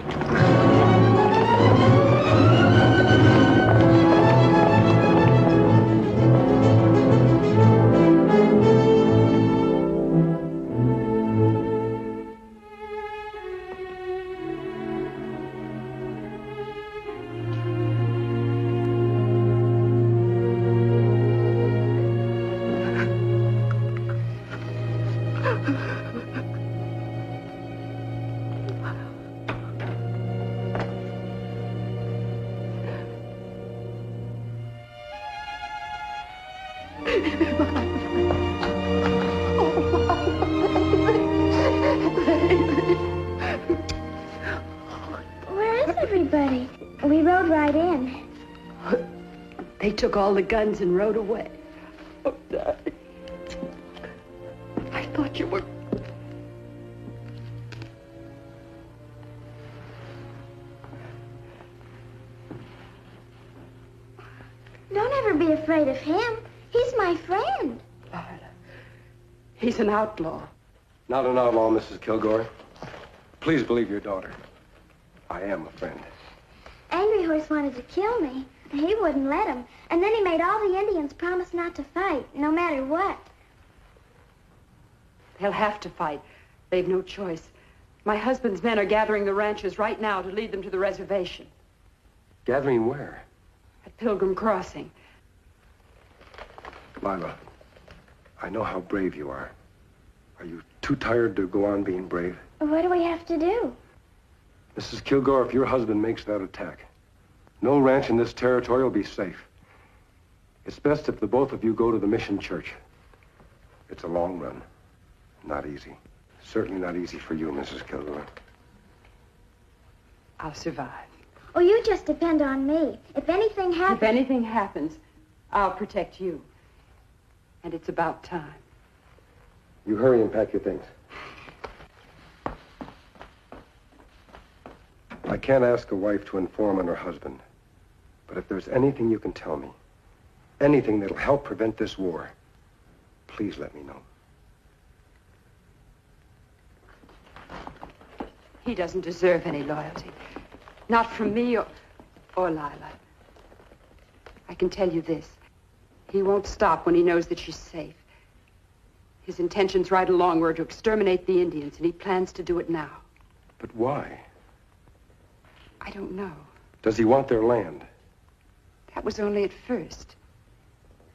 Where is everybody? We rode right in. They took all the guns and rode away. Oh, Daddy. I thought you were... Don't ever be afraid of him. He's my friend. He's an outlaw. Not an outlaw, Mrs. Kilgore. Please believe your daughter. I am a friend. Angry Horse wanted to kill me. He wouldn't let him. And then he made all the Indians promise not to fight, no matter what. They'll have to fight. They've no choice. My husband's men are gathering the ranchers right now to lead them to the reservation. Gathering where? At Pilgrim Crossing. Lila, I know how brave you are. Are you too tired to go on being brave? What do we have to do? Mrs. Kilgore, if your husband makes that attack, no ranch in this territory will be safe. It's best if the both of you go to the mission church. It's a long run. Not easy. Certainly not easy for you, Mrs. Kilgore. I'll survive. Oh, you just depend on me. If anything happens... If anything happens, I'll protect you. And it's about time. You hurry and pack your things. I can't ask a wife to inform on her husband. But if there's anything you can tell me, anything that'll help prevent this war, please let me know. He doesn't deserve any loyalty. Not from me or Lila. I can tell you this. He won't stop when he knows that she's safe. His intentions right along were to exterminate the Indians, and he plans to do it now. But why? I don't know. Does he want their land? That was only at first.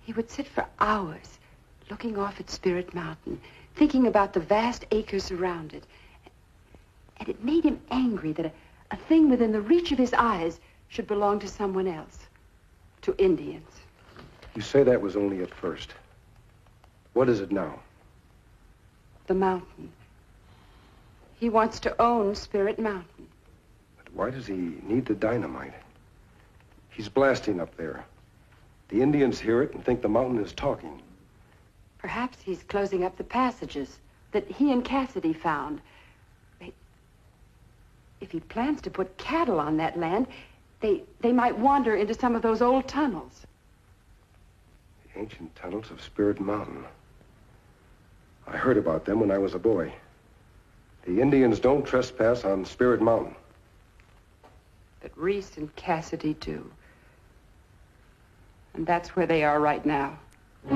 He would sit for hours looking off at Spirit Mountain, thinking about the vast acres around it. And it made him angry that a thing within the reach of his eyes should belong to someone else, to Indians. You say that was only at first. What is it now? The mountain. He wants to own Spirit Mountain. But why does he need the dynamite? He's blasting up there. The Indians hear it and think the mountain is talking. Perhaps he's closing up the passages that he and Cassidy found. If he plans to put cattle on that land, they might wander into some of those old tunnels. The ancient tunnels of Spirit Mountain. I heard about them when I was a boy. The Indians don't trespass on Spirit Mountain. But Reese and Cassidy do. And that's where they are right now. The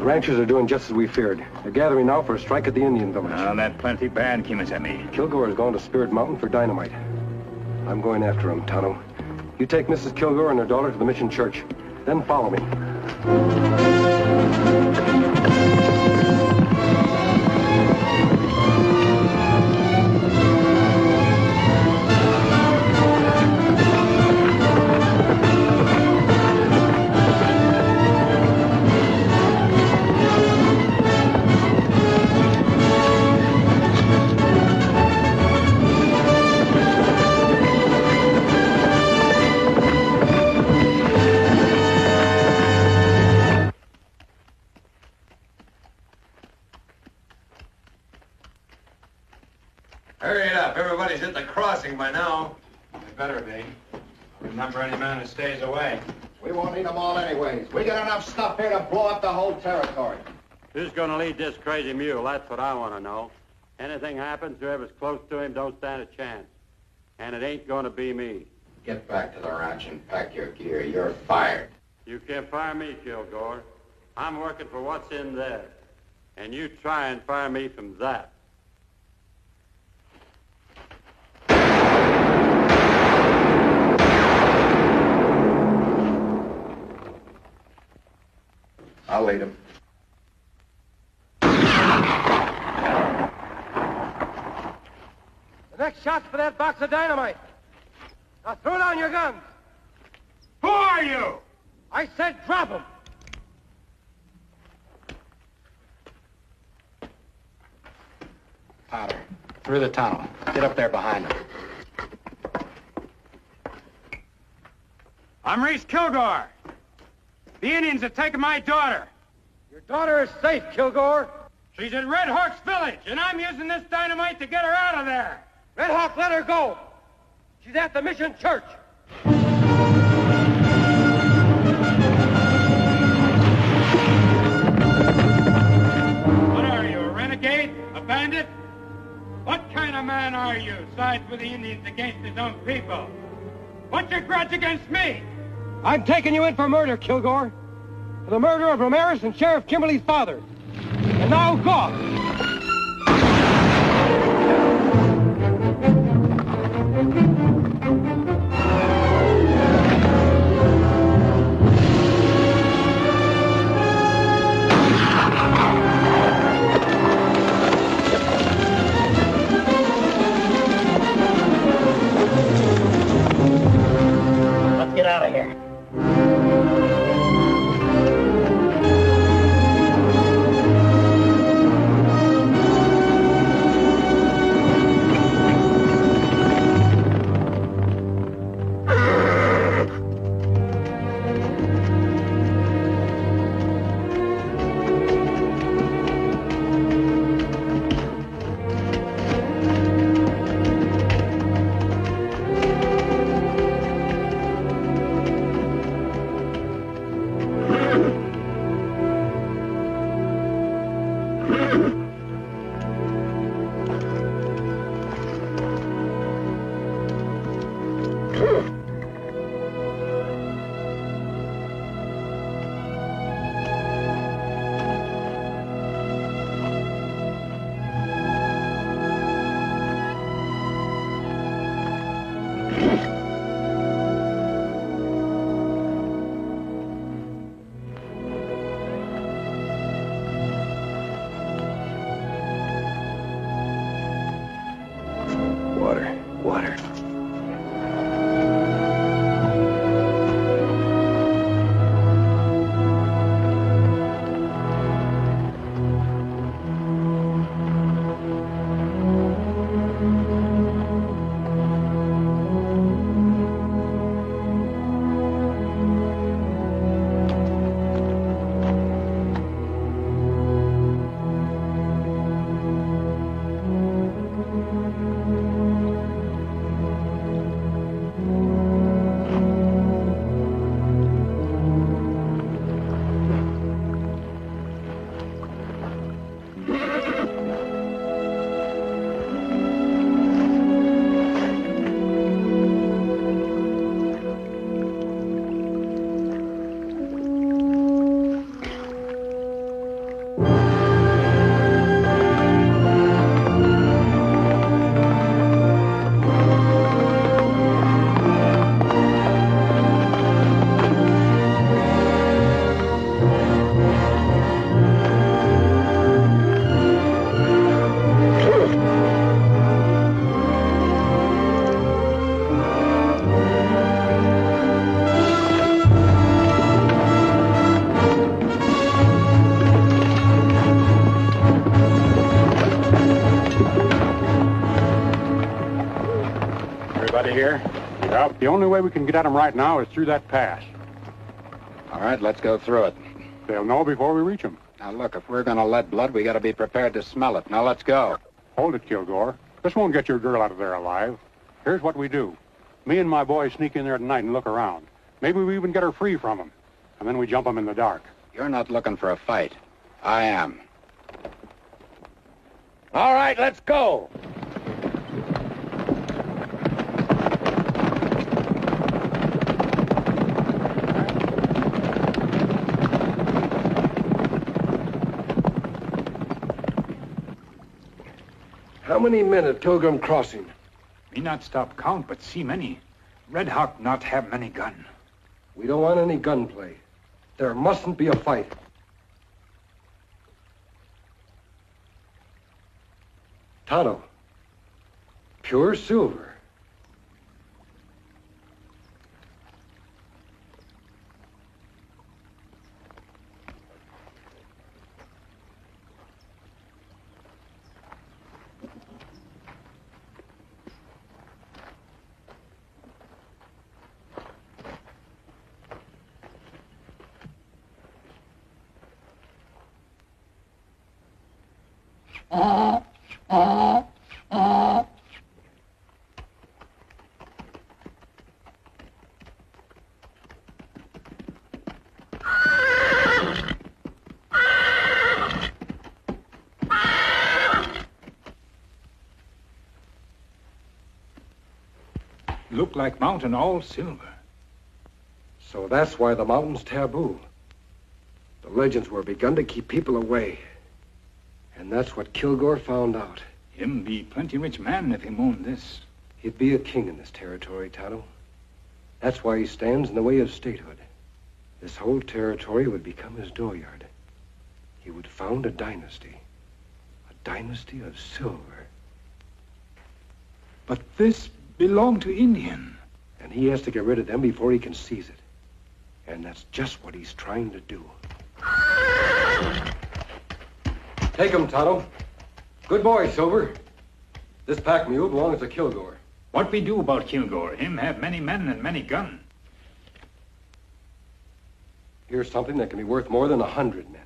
ranchers are doing just as we feared. They're gathering now for a strike at the Indian village. Now, that plenty bad, Kimasabi. Kilgore has gone to Spirit Mountain for dynamite. I'm going after him, Tano. You take Mrs. Kilgore and her daughter to the mission church. Then follow me. Hurry it up. Everybody's at the crossing by now. They better be. Remember any man who stays away. We won't need them all anyways. We got enough stuff here to blow up the whole territory. Who's going to lead this crazy mule? That's what I want to know. Anything happens, whoever's close to him don't stand a chance. And it ain't going to be me. Get back to the ranch and pack your gear. You're fired. You can't fire me, Kilgore. I'm working for what's in there. And you try and fire me from that. I'll lead him. The next shot's for that box of dynamite. Now throw down your guns. Who are you? I said drop them. Powder. Through the tunnel. Get up there behind him. I'm Reese Kilgore. The Indians have taken my daughter. Your daughter is safe, Kilgore. She's at Red Hawk's village, and I'm using this dynamite to get her out of there. Red Hawk, let her go. She's at the mission church. What are you, a renegade? A bandit? What kind of man are you, sides with the Indians against his own people? What's your grudge against me? I'm taking you in for murder, Kilgore. For the murder of Ramirez and Sheriff Kimberly's father. And now go! Let's get out of here. Water. Here? Yep. The only way we can get at them right now is through that pass. All right, let's go through it. They'll know before we reach them. Now, look, if we're going to let blood, we got to be prepared to smell it. Now, let's go. Hold it, Kilgore. This won't get your girl out of there alive. Here's what we do. Me and my boys sneak in there tonight and look around. Maybe we even get her free from them. And then we jump them in the dark. You're not looking for a fight. I am. All right, let's go. How many men at Pilgrim Crossing? Me not stop count, but see many. Red Hawk not have many gun. We don't want any gunplay. There mustn't be a fight. Tonto. Pure silver. Look like mountain all silver. So that's why the mountain's taboo. The legends were begun to keep people away. And that's what Kilgore found out. Him be plenty rich man if him own this. He'd be a king in this territory, Tonto. That's why he stands in the way of statehood. This whole territory would become his dooryard. He would found a dynasty of silver. But this belonged to Indian. And he has to get rid of them before he can seize it. And that's just what he's trying to do. Take him, Tonto. Good boy, Silver. This pack mule belongs to Kilgore. What we do about Kilgore? Him have many men and many gun. Here's something that can be worth more than 100 men.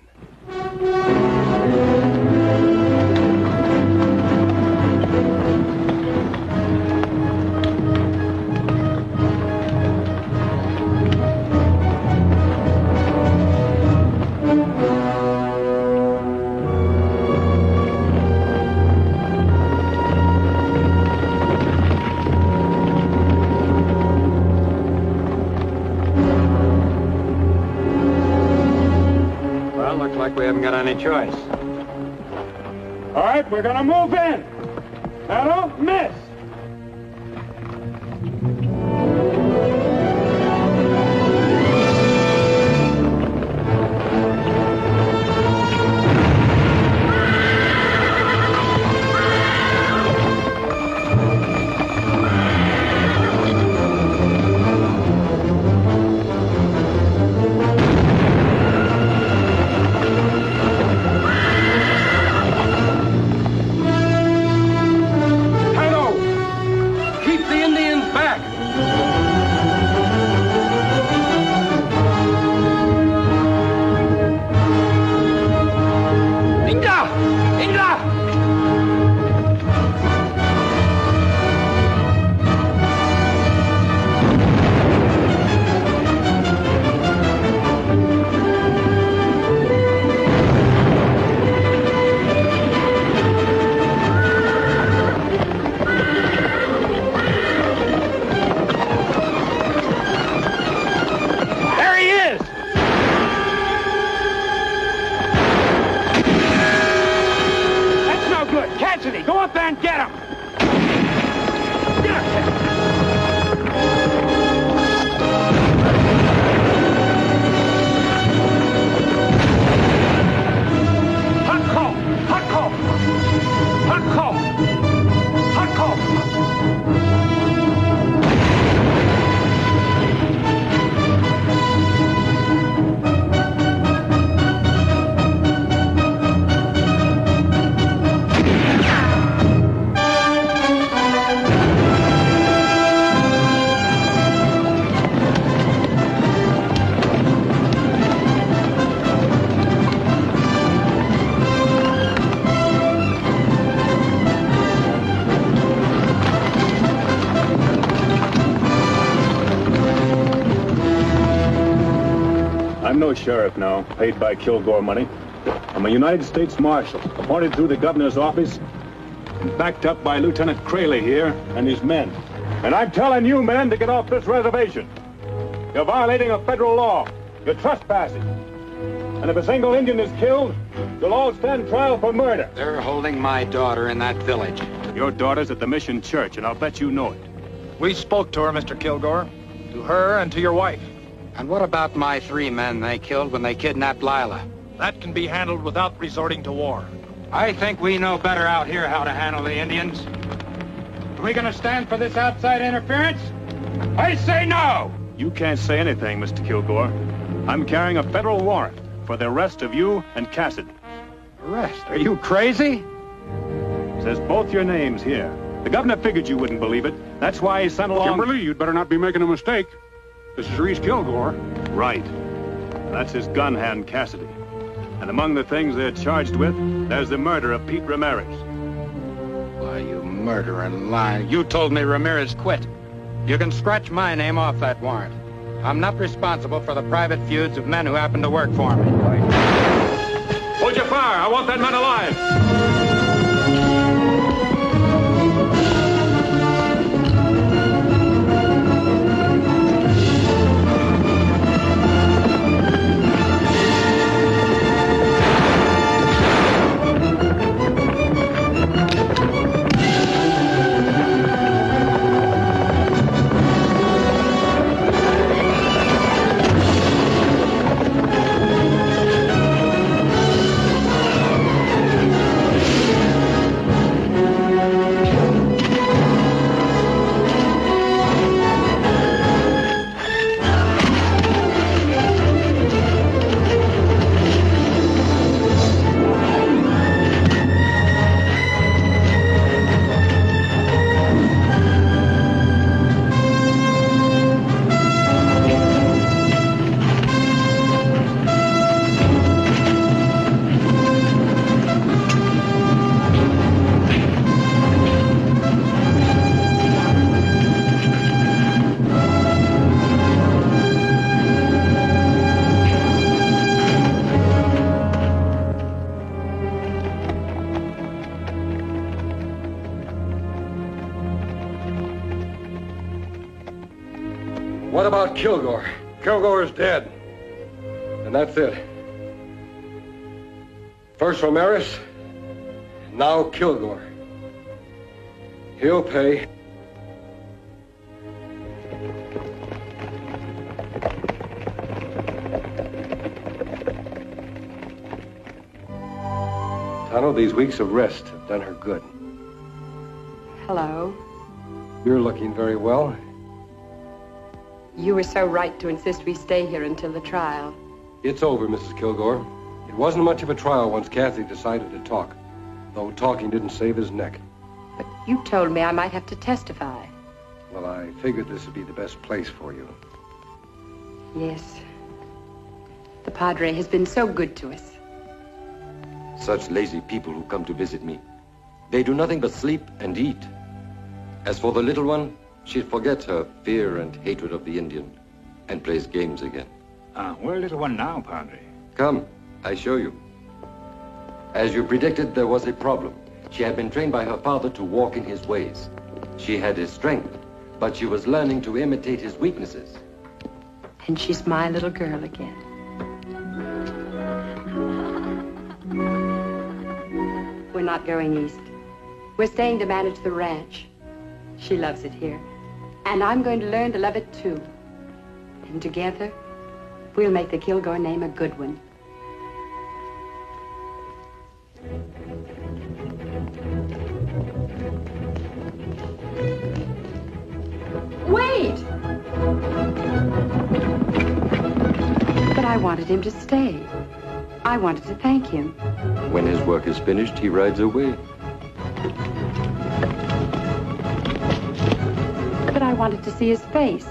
We haven't got any choice. All right, we're gonna move in. Now don't miss. Go up there and get him! Hot call! Hot call! Hot call! Hot call! sheriff now, paid by Kilgore money. I'm a United States Marshal, appointed through the governor's office, and backed up by Lieutenant Crayley here and his men. And I'm telling you men to get off this reservation. You're violating a federal law. You're trespassing. And if a single Indian is killed, you'll all stand trial for murder. They're holding my daughter in that village. Your daughter's at the Mission Church, and I'll bet you know it. We spoke to her, Mr. Kilgore. To her and to your wife. And what about my 3 men they killed when they kidnapped Lila? That can be handled without resorting to war. I think we know better out here how to handle the Indians. Are we gonna stand for this outside interference? I say no! You can't say anything, Mr. Kilgore. I'm carrying a federal warrant for the arrest of you and Cassidy. Arrest? Are you crazy? Says both your names here. The governor figured you wouldn't believe it. That's why he sent along... Kimberly, you'd better not be making a mistake. This is Reese Kilgore. Right. That's his gun hand, Cassidy. And among the things they're charged with, there's the murder of Pete Ramirez. Why, you murdering liar. You told me Ramirez quit. You can scratch my name off that warrant. I'm not responsible for the private feuds of men who happen to work for me. Hold your fire! I want that man alive! What about Kilgore? Kilgore is dead. And that's it. First Ramirez, now Kilgore. He'll pay. Tano, these weeks of rest have done her good. Hello. You're looking very well. You were so right to insist we stay here until the trial. It's over, Mrs. Kilgore. It wasn't much of a trial once Kathy decided to talk, though talking didn't save his neck. But you told me I might have to testify. Well, I figured this would be the best place for you. Yes. The Padre has been so good to us. Such lazy people who come to visit me. They do nothing but sleep and eat. As for the little one, she forgets her fear and hatred of the Indian and plays games again. Where little one now, Padre? Come, I show you. As you predicted, there was a problem. She had been trained by her father to walk in his ways. She had his strength, but she was learning to imitate his weaknesses. And she's my little girl again. We're not going east. We're staying to manage the ranch. She loves it here. And I'm going to learn to love it too. And together, we'll make the Kilgore name a good one. Wait! But I wanted him to stay. I wanted to thank him. When his work is finished, he rides away. But I wanted to see his face,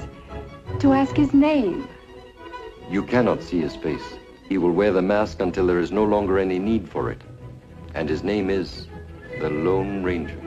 to ask his name. You cannot see his face. He will wear the mask until there is no longer any need for it. And his name is the Lone Ranger.